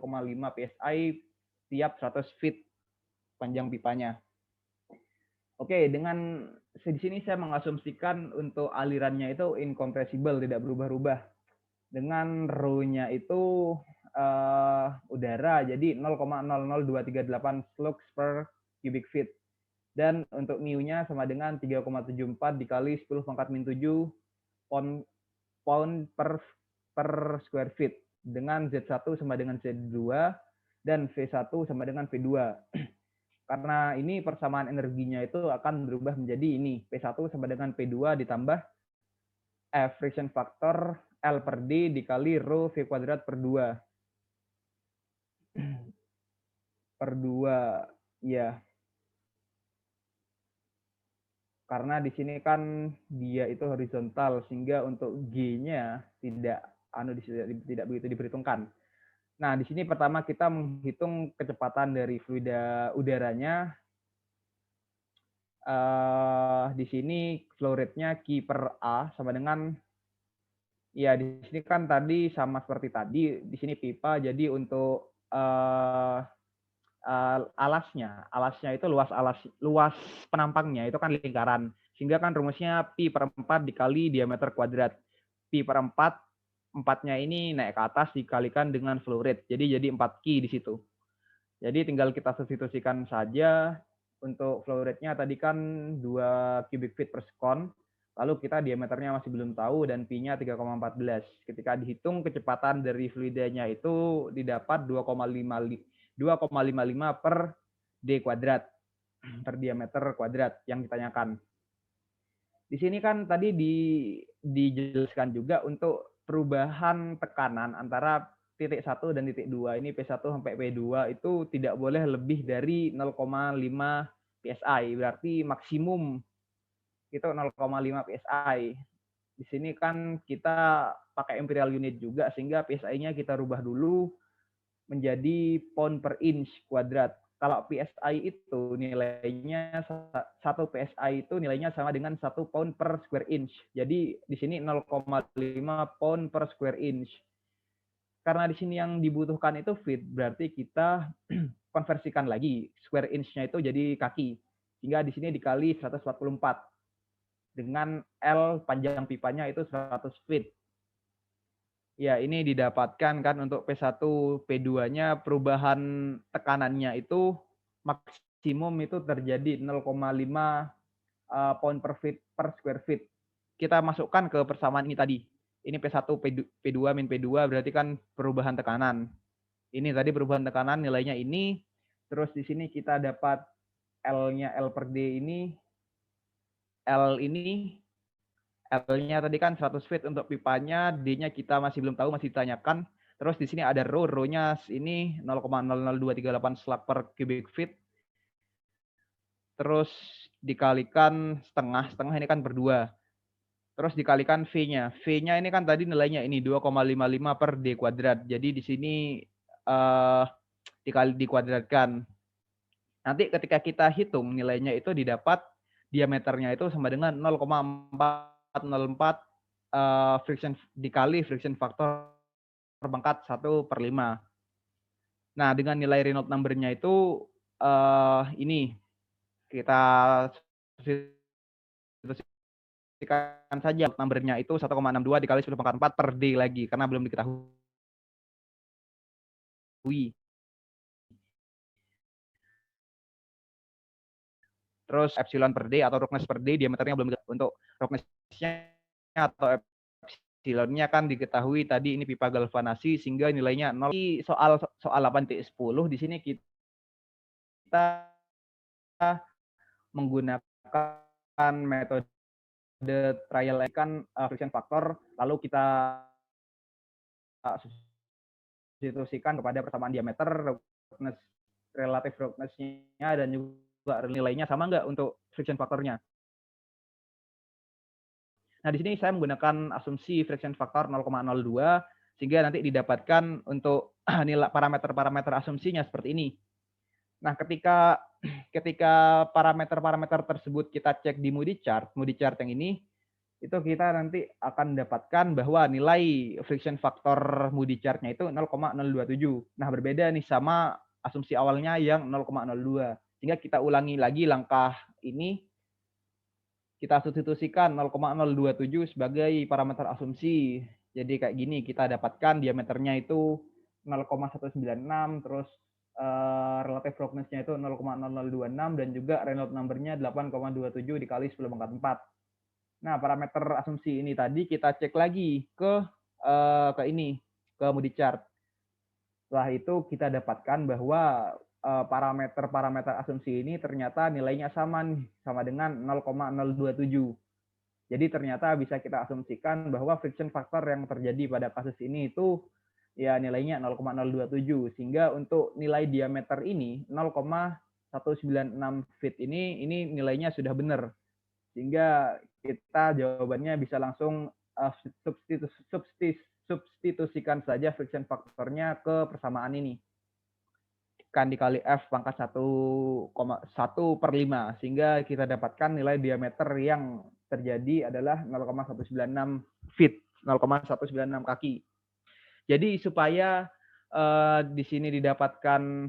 psi tiap 100 feet panjang pipanya. Oke, dengan di sini saya mengasumsikan untuk alirannya itu incompressible, tidak berubah-ubah. Dengan rho-nya itu udara, jadi 0,00238 flux per cubic feet. Dan untuk mu-nya sama dengan 3,74 dikali 10 pangkat min 7 pound per square feet. Dengan Z1 sama dengan Z2 dan V1 sama dengan V2. Karena ini persamaan energinya itu akan berubah menjadi ini. P1 sama dengan P2 ditambah friction factor L per D dikali rho V kuadrat per 2. Per 2, ya. Karena di sini kan dia itu horizontal, sehingga untuk G-nya tidak begitu diperhitungkan. Nah, di sini pertama kita menghitung kecepatan dari fluida udaranya. Di sini flow rate-nya Q per A sama dengan, ya di sini kan tadi sama seperti tadi, di sini pipa, jadi untuk alasnya. Alasnya itu luas penampangnya itu kan lingkaran. Sehingga kan rumusnya pi per 4 dikali diameter kuadrat. Pi per 4, 4-nya ini naik ke atas dikalikan dengan flow rate. Jadi 4Q di situ. Jadi tinggal kita substitusikan saja. Untuk flow rate-nya tadi kan 2 cubic feet per second. Lalu kita diameternya masih belum tahu dan pi-nya 3,14. Ketika dihitung kecepatan dari fluidanya itu didapat 2,55 per d kuadrat per diameter kuadrat yang ditanyakan. Di sini kan tadi dijelaskan juga untuk perubahan tekanan antara titik 1 dan titik 2 ini P1 sampai P2 itu tidak boleh lebih dari 0,5 PSI, berarti maksimum itu 0,5 PSI. Di sini kan kita pakai imperial unit juga sehingga PSI-nya kita rubah dulu menjadi pound per inch kuadrat. Kalau PSI itu nilainya 1 PSI itu nilainya sama dengan 1 pound per square inch. Jadi di sini 0,5 pound per square inch. Karena di sini yang dibutuhkan itu feet, berarti kita konversikan lagi square inch-nya itu jadi kaki. Sehingga di sini dikali 144. Dengan L panjang pipanya itu 100 feet. Ya, ini didapatkan kan untuk P1, P2-nya perubahan tekanannya itu maksimum itu terjadi 0,5 pound per feet per square feet. Kita masukkan ke persamaan ini tadi. Ini P1, P2 min P2 berarti kan perubahan tekanan. Ini tadi perubahan tekanan nilainya ini. Terus di sini kita dapat L-nya L per D ini. L-nya tadi kan 100 feet untuk pipanya, D-nya kita masih belum tahu, masih ditanyakan. Terus di sini ada rho-nya ini 0,00238 slug per cubic feet. Terus dikalikan setengah ini kan per 2. Terus dikalikan V-nya. V-nya ini kan tadi nilainya ini 2,55 per D kuadrat. Jadi di sini dikuadratkan. Nanti ketika kita hitung nilainya itu didapat diameternya itu sama dengan 0,404 friction dikali friction factor pangkat 1/5. Nah, dengan nilai Reynolds number-nya itu ini kita substitusikan saja number-nya itu 1,62 dikali 10 pangkat 4 per D lagi karena belum diketahui. Terus epsilon per D atau roughness per D diameternya belum untuk roughness-nya atau epsilonnya kan diketahui tadi ini pipa galvanasi sehingga nilainya 0. Soal 8.10 di sini kita menggunakan metode trial kan friction factor lalu kita substitusikan kepada persamaan diameter roughness relatif roughness-nya dan juga nilainya sama nggak untuk friction faktornya. Nah, di sini saya menggunakan asumsi friction factor 0,02 sehingga nanti didapatkan untuk nilai parameter-parameter asumsinya seperti ini. Nah, ketika parameter-parameter tersebut kita cek di Moody chart yang ini, itu kita nanti akan dapatkan bahwa nilai friction factor Moody chart-nya itu 0,027. Nah, berbeda nih sama asumsi awalnya yang 0,02. Sehingga kita ulangi lagi langkah ini, kita substitusikan 0,027 sebagai parameter asumsi. Jadi kayak gini, kita dapatkan diameternya itu 0,196, terus relative roughness-nya itu 0,0026, dan juga Reynolds number-nya 8,27 dikali 10 pangkat 4. Nah, parameter asumsi ini tadi kita cek lagi ke Moody chart. Setelah itu kita dapatkan bahwa parameter asumsi ini ternyata nilainya sama dengan 0,027. Jadi ternyata bisa kita asumsikan bahwa friction factor yang terjadi pada kasus ini itu ya nilainya 0,027 sehingga untuk nilai diameter ini 0,196 feet ini nilainya sudah benar. Sehingga kita jawabannya bisa langsung substitusikan saja friction faktornya ke persamaan ini. Kan dikali F pangkat 1,1/5 sehingga kita dapatkan nilai diameter yang terjadi adalah 0,196 feet, 0,196 kaki. Jadi supaya di sini didapatkan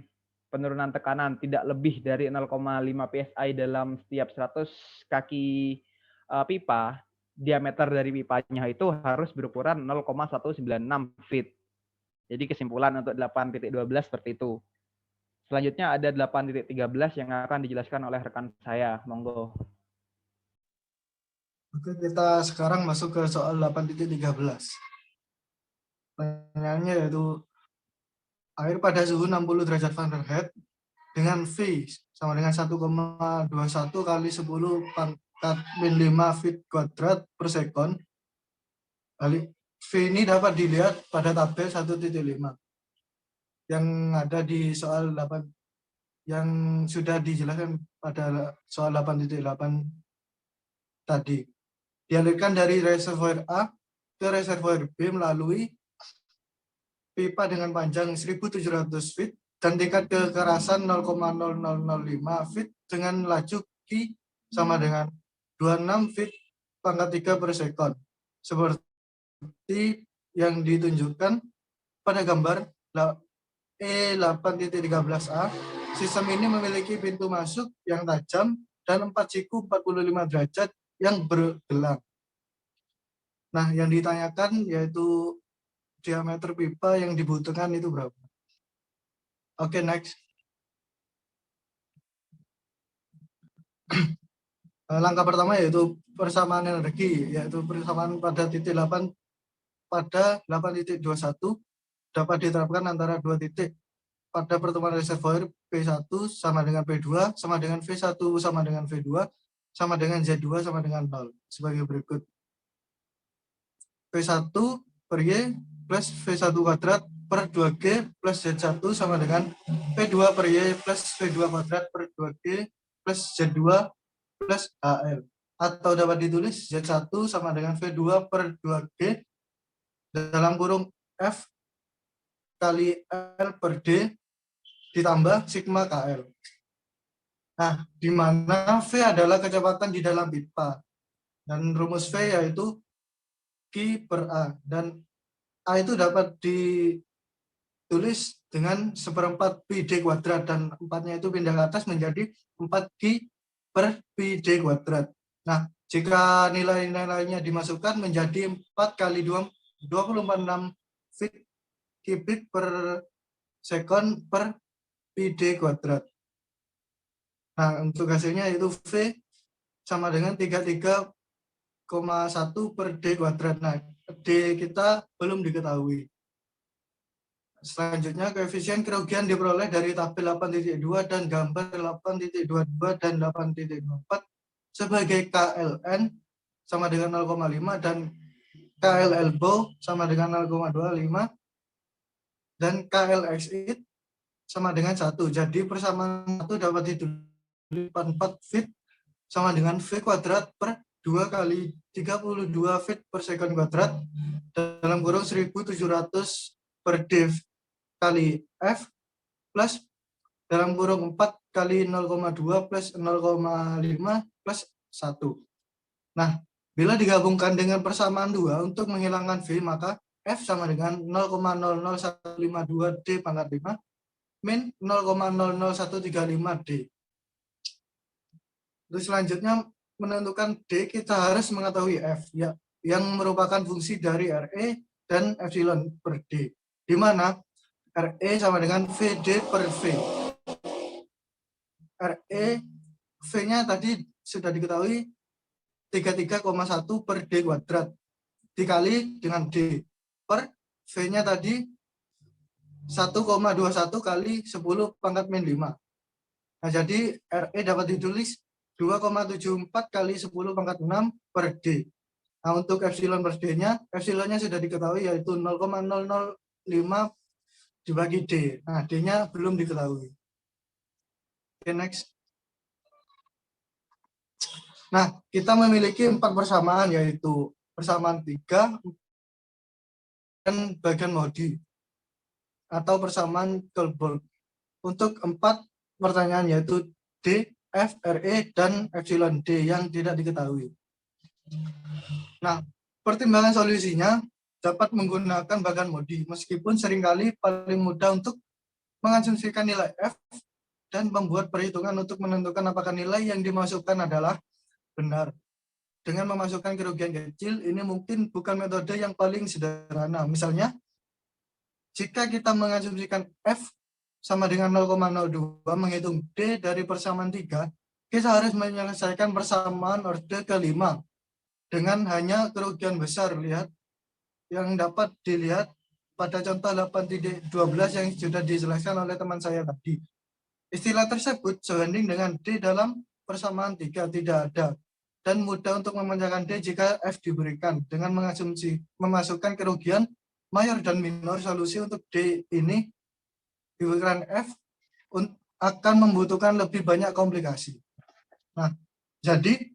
penurunan tekanan tidak lebih dari 0,5 PSI dalam setiap 100 kaki pipa, diameter dari pipanya itu harus berukuran 0,196 feet. Jadi kesimpulan untuk 8.12 seperti itu. Selanjutnya ada 8.13 yang akan dijelaskan oleh rekan saya. Monggo. Oke, kita sekarang masuk ke soal 8.13. Pertanyaannya yaitu air pada suhu 60 derajat Fahrenheit dengan V sama dengan 1,21 kali 10 pangkat min 5 feet kuadrat per sekon. V ini dapat dilihat pada tabel 1.5 yang ada di soal 8 yang sudah dijelaskan pada soal 8.8 tadi. Dialirkan dari reservoir A ke reservoir B melalui pipa dengan panjang 1.700 feet dan tingkat kekerasan 0,0005 feet dengan laju Q sama dengan 26 feet pangkat 3 per sekon. Seperti yang ditunjukkan pada gambar E8.13a, sistem ini memiliki pintu masuk yang tajam dan 4 siku 45 derajat yang bergelang. Nah, yang ditanyakan yaitu diameter pipa yang dibutuhkan itu berapa. Oke, next. Langkah pertama yaitu persamaan energi, yaitu persamaan pada titik 8 pada 8.21 dapat diterapkan antara dua titik. Pada pertemuan reservoir P1 sama dengan P2 sama dengan V1 sama dengan V2 sama dengan Z2 sama dengan 0 sebagai berikut. P1 per Y plus V1 kuadrat per 2G plus Z1 sama dengan P2 per Y plus V2 kuadrat per 2G plus Z2 plus HL. Atau dapat ditulis Z1 sama dengan V2 per 2G dalam kurung F kali L per D ditambah sigma KL. Nah, di mana V adalah kecepatan di dalam pipa. Dan rumus V yaitu Q per A. Dan A itu dapat ditulis dengan 1/4 pi D kuadrat. Dan 4-nya itu pindah ke atas menjadi 4Q per pi D kuadrat. Nah, jika nilai-nilainya dimasukkan menjadi 4 kali 24,6 feet kubik per sekon per pi D kuadrat. Nah, untuk hasilnya itu V sama dengan 33,1 per D kuadrat. Nah, D kita belum diketahui. Selanjutnya, koefisien kerugian diperoleh dari tabel 8.2 dan gambar 8.22 dan 8.24 sebagai KLN sama dengan 0,5 dan KL elbow sama dengan 0,25 dan KL exit sama dengan 1. Jadi persamaan 1 dapat ditulis 44 feet sama dengan V kuadrat per 2 kali 32 feet per sekon kuadrat dalam kurung 1.700 per D kali F plus dalam kurung 4 kali 0,2 plus 0,5 plus 1. Nah, bila digabungkan dengan persamaan 2 untuk menghilangkan V, maka F sama dengan 0,00152 D pangkat 5 min 0,00135 D. Terus selanjutnya menentukan D, kita harus mengetahui F ya, yang merupakan fungsi dari RE dan epsilon per D. Di mana RE sama dengan VD per V. RE V-nya tadi sudah diketahui 33,1 per D kuadrat dikali dengan D per V-nya tadi 1,21 kali 10 pangkat min 5. Nah, jadi RE dapat ditulis 2,74 kali 10 pangkat 6 per D. Nah, untuk epsilon per D-nya, epsilonnya sudah diketahui yaitu 0,005 dibagi D. Nah, D-nya belum diketahui. Oke, next. Nah, kita memiliki 4 persamaan yaitu persamaan 3 dan bagian Modi atau persamaan Kolberg. Untuk 4 pertanyaan yaitu D, F, RE, dan epsilon D yang tidak diketahui. Nah, pertimbangan solusinya dapat menggunakan bagian Modi, meskipun seringkali paling mudah untuk mengasumsikan nilai F dan membuat perhitungan untuk menentukan apakah nilai yang dimasukkan adalah benar. Dengan memasukkan kerugian kecil, ini mungkin bukan metode yang paling sederhana. Misalnya, jika kita mengasumsikan F sama dengan 0,02 menghitung D dari persamaan 3, kita harus menyelesaikan persamaan orde kelima dengan hanya kerugian besar. Lihat yang dapat dilihat pada contoh 8.12 yang sudah dijelaskan oleh teman saya tadi. Istilah tersebut sebanding dengan D dalam persamaan 3 tidak ada dan mudah untuk memecahkan D jika F diberikan dengan memasukkan kerugian mayor dan minor. Solusi untuk D ini diberikan F akan membutuhkan lebih banyak komplikasi. Nah, jadi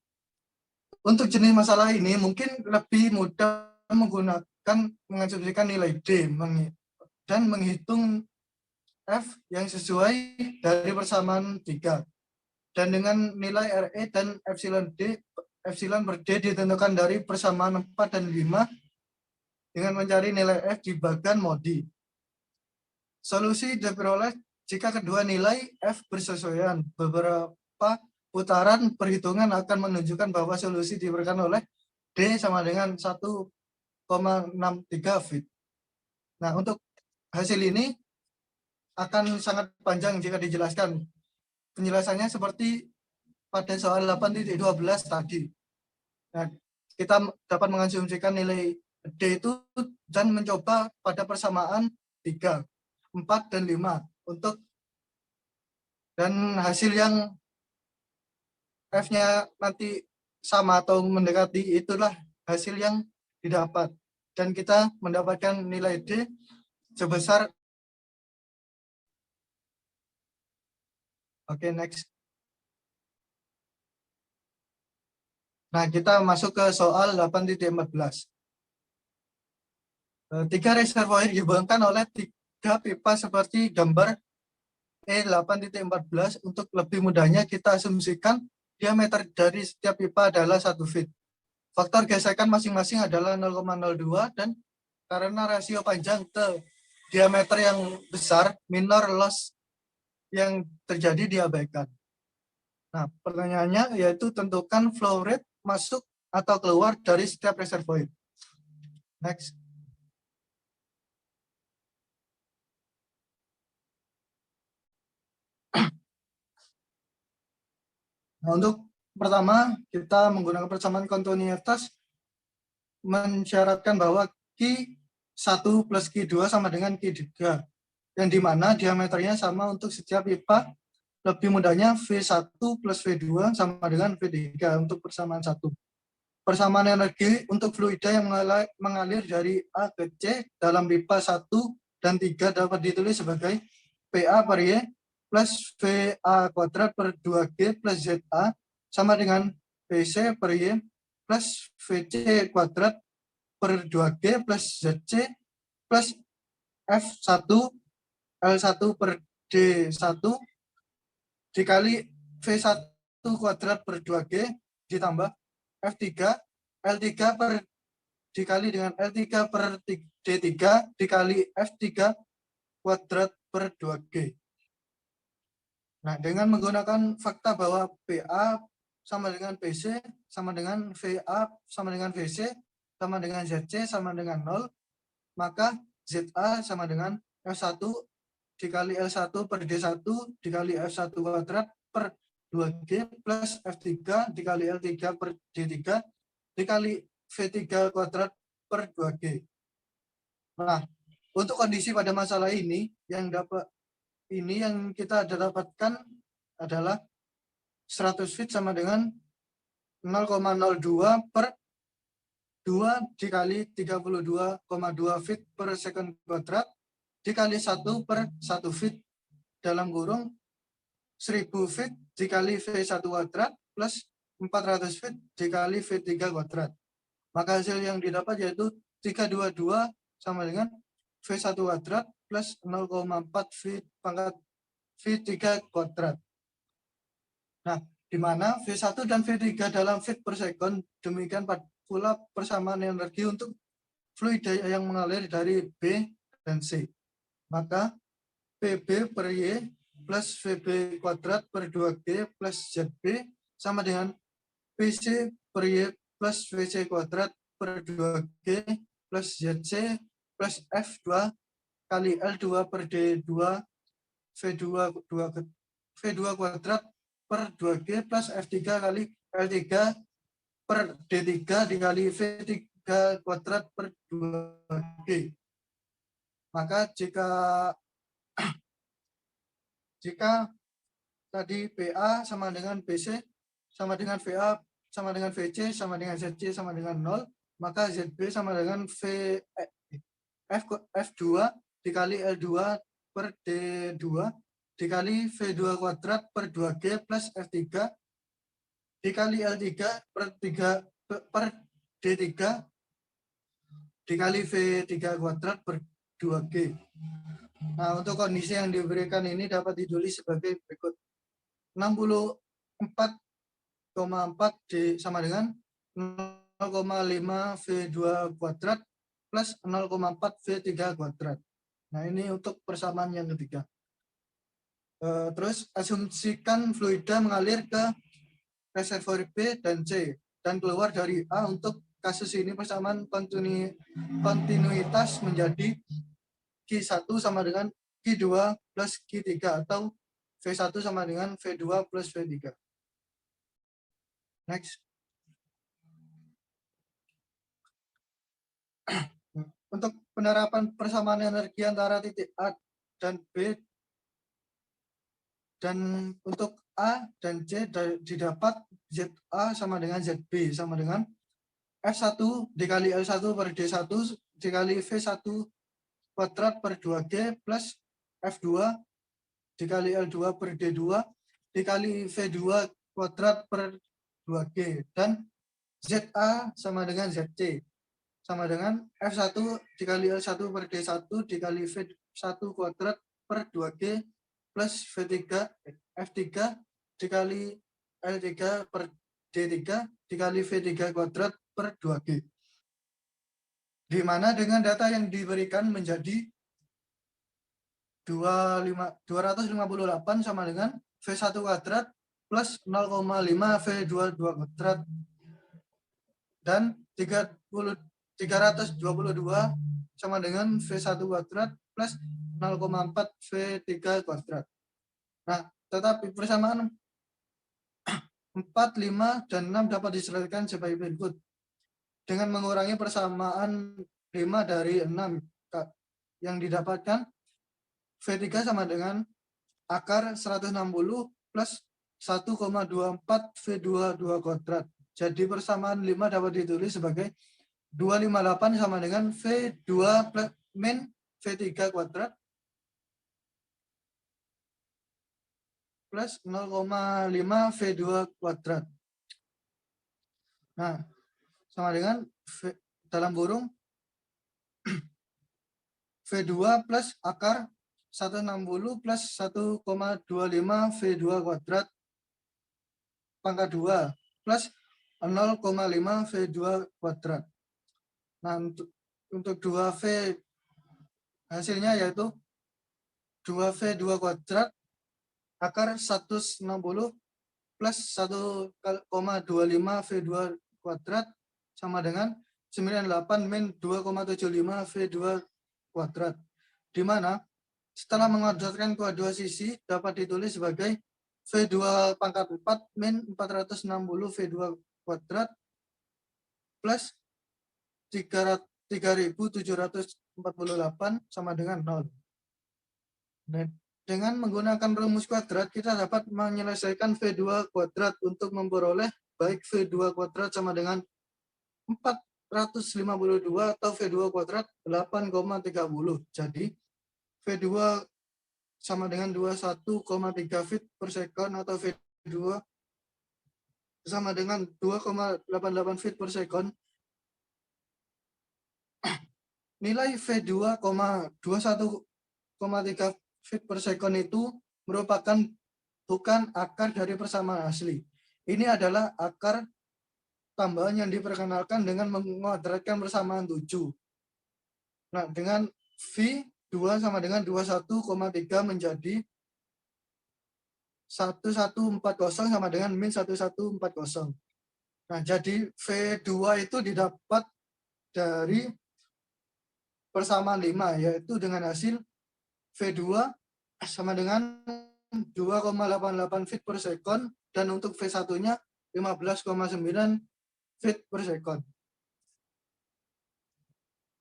untuk jenis masalah ini mungkin lebih mudah menggunakan mengasumsikan nilai D dan menghitung F yang sesuai dari persamaan 3. Dan dengan nilai RE dan epsilon per D ditentukan dari persamaan 4 dan 5 dengan mencari nilai F di bagian modi. Solusi diperoleh jika kedua nilai F bersesuaian. Beberapa putaran perhitungan akan menunjukkan bahwa solusi diberikan oleh D sama dengan 1,63 fit. Nah, untuk hasil ini akan sangat panjang jika dijelaskan. Penjelasannya seperti pada soal 8.12 tadi. Nah, kita dapat mengasumsikan nilai D itu dan mencoba pada persamaan 3. 4 dan 5 untuk dan hasil yang F-nya nanti sama atau mendekati itulah hasil yang didapat dan kita mendapatkan nilai D sebesar next. Nah, kita masuk ke soal 8.14. 3 reservoir dihubungkan oleh 3 pipa seperti gambar E8.14. Untuk lebih mudahnya kita asumsikan diameter dari setiap pipa adalah 1 feet. Faktor gesekan masing-masing adalah 0,02 dan karena rasio panjang ke diameter yang besar, minor loss yang terjadi diabaikan. Nah, pertanyaannya yaitu tentukan flow rate masuk atau keluar dari setiap reservoir. Next. Nah, untuk pertama, kita menggunakan persamaan kontinuitas mensyaratkan bahwa Q1 plus Q2 sama dengan Q3, yang dimana diameternya sama untuk setiap pipa. Lebih mudahnya V1 plus V2 sama dengan V3 untuk persamaan 1. Persamaan energi untuk fluida yang mengalir dari A ke C dalam pipa 1 dan 3 dapat ditulis sebagai PA per Y plus VA kuadrat per 2G plus ZA sama dengan PC per Y plus VC kuadrat per 2G plus ZC plus F1 L1 per D1 dikali V1 kuadrat per 2G ditambah F3 L3 per dikali dengan L3 per D3 dikali F3 kuadrat per 2G. Nah, dengan menggunakan fakta bahwa PA sama dengan PC, sama dengan VA, sama dengan VC, sama dengan ZC, sama dengan 0, maka ZA sama dengan F1 dikali L1 per D1 dikali F1 kuadrat per 2G plus F3 dikali L3 per D3 dikali V3 kuadrat per 2G. Nah, untuk kondisi pada masalah ini yang kita dapatkan adalah 100 feet sama dengan 0,02 per 2 dikali 32,2 feet per second kuadrat dikali 1 per 1 feet dalam kurung 1000 feet dikali V1 kuadrat plus 400 feet dikali V3 kuadrat. Maka hasil yang didapat yaitu 322 sama dengan V1 kuadrat plus 0,4 feet pangkat V3 kuadrat. Nah, di mana V1 dan V3 dalam feet per second, demikian pula persamaan energi untuk fluida yang mengalir dari B dan C. Maka PB per Y plus VB kuadrat per 2G plus ZB sama dengan PC per Y plus VC kuadrat per 2G plus ZC plus F2 kali L2 per D2 V2 kuadrat per 2G plus F3 kali L3 per D3 dikali V3 kuadrat per 2G. Maka jika tadi PA sama dengan BC sama dengan VA sama dengan VC sama dengan ZC sama dengan 0, maka ZB sama dengan F2 dikali L2 per D2 dikali V2 kuadrat per 2G plus F3 dikali L3 per D3 dikali V3 kuadrat per 2G. Nah, untuk kondisi yang diberikan ini dapat ditulis sebagai berikut. 64,4 sama dengan 0,5 V2 kuadrat plus 0,4 V3 kuadrat. Nah, ini untuk persamaan yang ketiga. Terus, asumsikan fluida mengalir ke reservoir B dan C dan keluar dari A. Untuk kasus ini persamaan kontinuitas menjadi Q1 sama dengan Q2 plus Q3 atau V1 sama dengan V2 plus V3. Next. Untuk penerapan persamaan energi antara titik A dan B dan untuk A dan C didapat ZA sama dengan ZB sama dengan F1 dikali L1 per D1 dikali V1 kuadrat per 2G plus F2 dikali L2 per D2 dikali V2 kuadrat per 2G dan ZA sama dengan ZC sama dengan F1 dikali L1 per D1 dikali V1 kuadrat per 2G plus F3 dikali L3 per D3 dikali V3 kuadrat per 2G. Di mana dengan data yang diberikan menjadi 258 sama dengan V1 kuadrat plus 0,5 V22 kuadrat dan 322 sama dengan V1 kuadrat plus 0,4 V3 kuadrat. Nah, tetapi persamaan 4, 5, dan 6 dapat diselesaikan sebagai berikut. Dengan mengurangi persamaan 5 dari 6 yang didapatkan, V3 sama dengan akar 160 plus 1,24 V22 kuadrat. Jadi persamaan 5 dapat ditulis sebagai 258 sama dengan V2 plus min V3 kuadrat plus 0,5 V2 kuadrat. Nah, sama dengan dalam kurung V2 plus akar 160 plus 1,25 V2 kuadrat pangkat 2 plus 0,5 V2 kuadrat. Nah, untuk 2V hasilnya yaitu 2V2 kuadrat akar 160 plus 1,25 V2 kuadrat sama dengan 98 min 2,75 V2 kuadrat. Di mana setelah menguadratkan kedua sisi dapat ditulis sebagai V2 pangkat 4 min 460 V2 kuadrat plus 3.748 sama dengan 0. Nah, dengan menggunakan rumus kuadrat, kita dapat menyelesaikan V2 kuadrat untuk memperoleh baik V2 kuadrat sama dengan 452 atau V2 kuadrat 8,30. Jadi, V2 sama dengan 21,3 feet per second atau V2 sama dengan 2,88 feet per second. Nilai V2, 21,3 feet per second itu merupakan bukan akar dari persamaan asli. Ini adalah akar tambahan yang diperkenalkan dengan menguadratkan persamaan 7. Nah, dengan V2 sama dengan 21,3 menjadi 1140 sama dengan min 1140. Nah, jadi V2 itu didapat dari persamaan 5, yaitu dengan hasil V2 sama dengan 2,88 feet per second, dan untuk V1-nya 15,9 feet per second.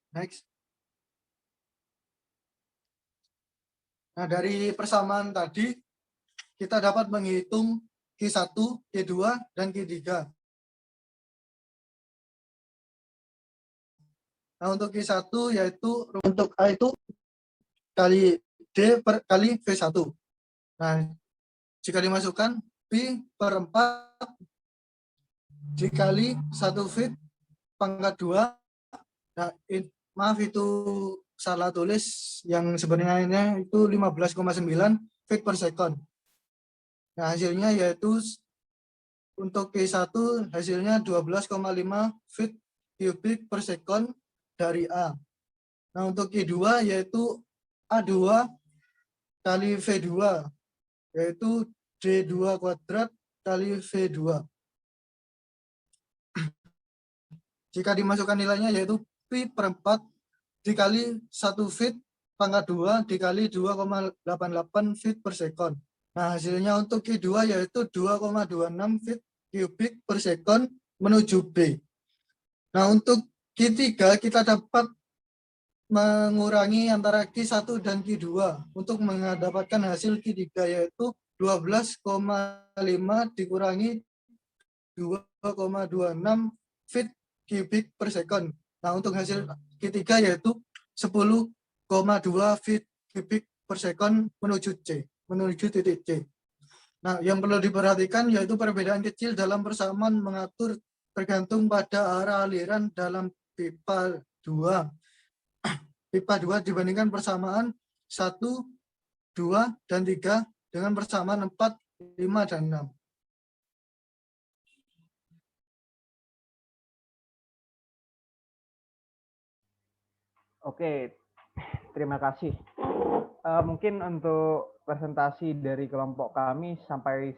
Next. Nah, dari persamaan tadi, kita dapat menghitung Q1, Q2, dan Q3. Nah, untuk Q1 yaitu untuk A itu kali D per kali V1. Nah, jika dimasukkan Pi per 4 dikali 1 feet pangkat 2. Nah, maaf itu salah tulis, yang sebenarnya itu 15,9 feet per second. Nah, hasilnya yaitu untuk Q1 hasilnya 12,5 feet cubic per second dari A. Nah, untuk Q2 yaitu A2 kali V2, yaitu D2 kuadrat kali V2. Jika dimasukkan nilainya yaitu Pi per 4 dikali 1 feet pangkat 2 dikali 2,88 feet per second. Nah, hasilnya untuk Q2 yaitu 2,26 feet cubic per second menuju B. Nah, untuk Q3 kita dapat mengurangi antara Q1 dan Q2 untuk mendapatkan hasil Q3 yaitu 12,5 dikurangi 2,26 feet cubic per second. Nah, untuk hasil Q3 yaitu 10,2 feet cubic per second menuju titik C. Nah, yang perlu diperhatikan yaitu perbedaan kecil dalam persamaan mengatur tergantung pada arah aliran dalam pipa 2. Pipa 2 dibandingkan persamaan 1, 2, dan 3 dengan persamaan 4, 5, dan 6. Oke, terima kasih. Mungkin untuk presentasi dari kelompok kami sampai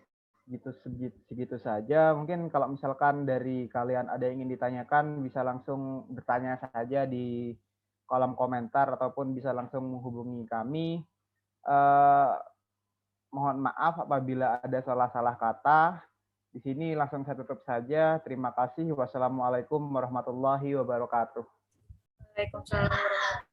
segitu saja. Mungkin kalau misalkan dari kalian ada yang ingin ditanyakan, bisa langsung bertanya saja di kolom komentar ataupun bisa langsung menghubungi kami. Mohon maaf apabila ada salah-salah kata. Di sini langsung saya tutup saja. Terima kasih. Wassalamualaikum warahmatullahi wabarakatuh. Waalaikumsalam warahmatullahi wabarakatuh.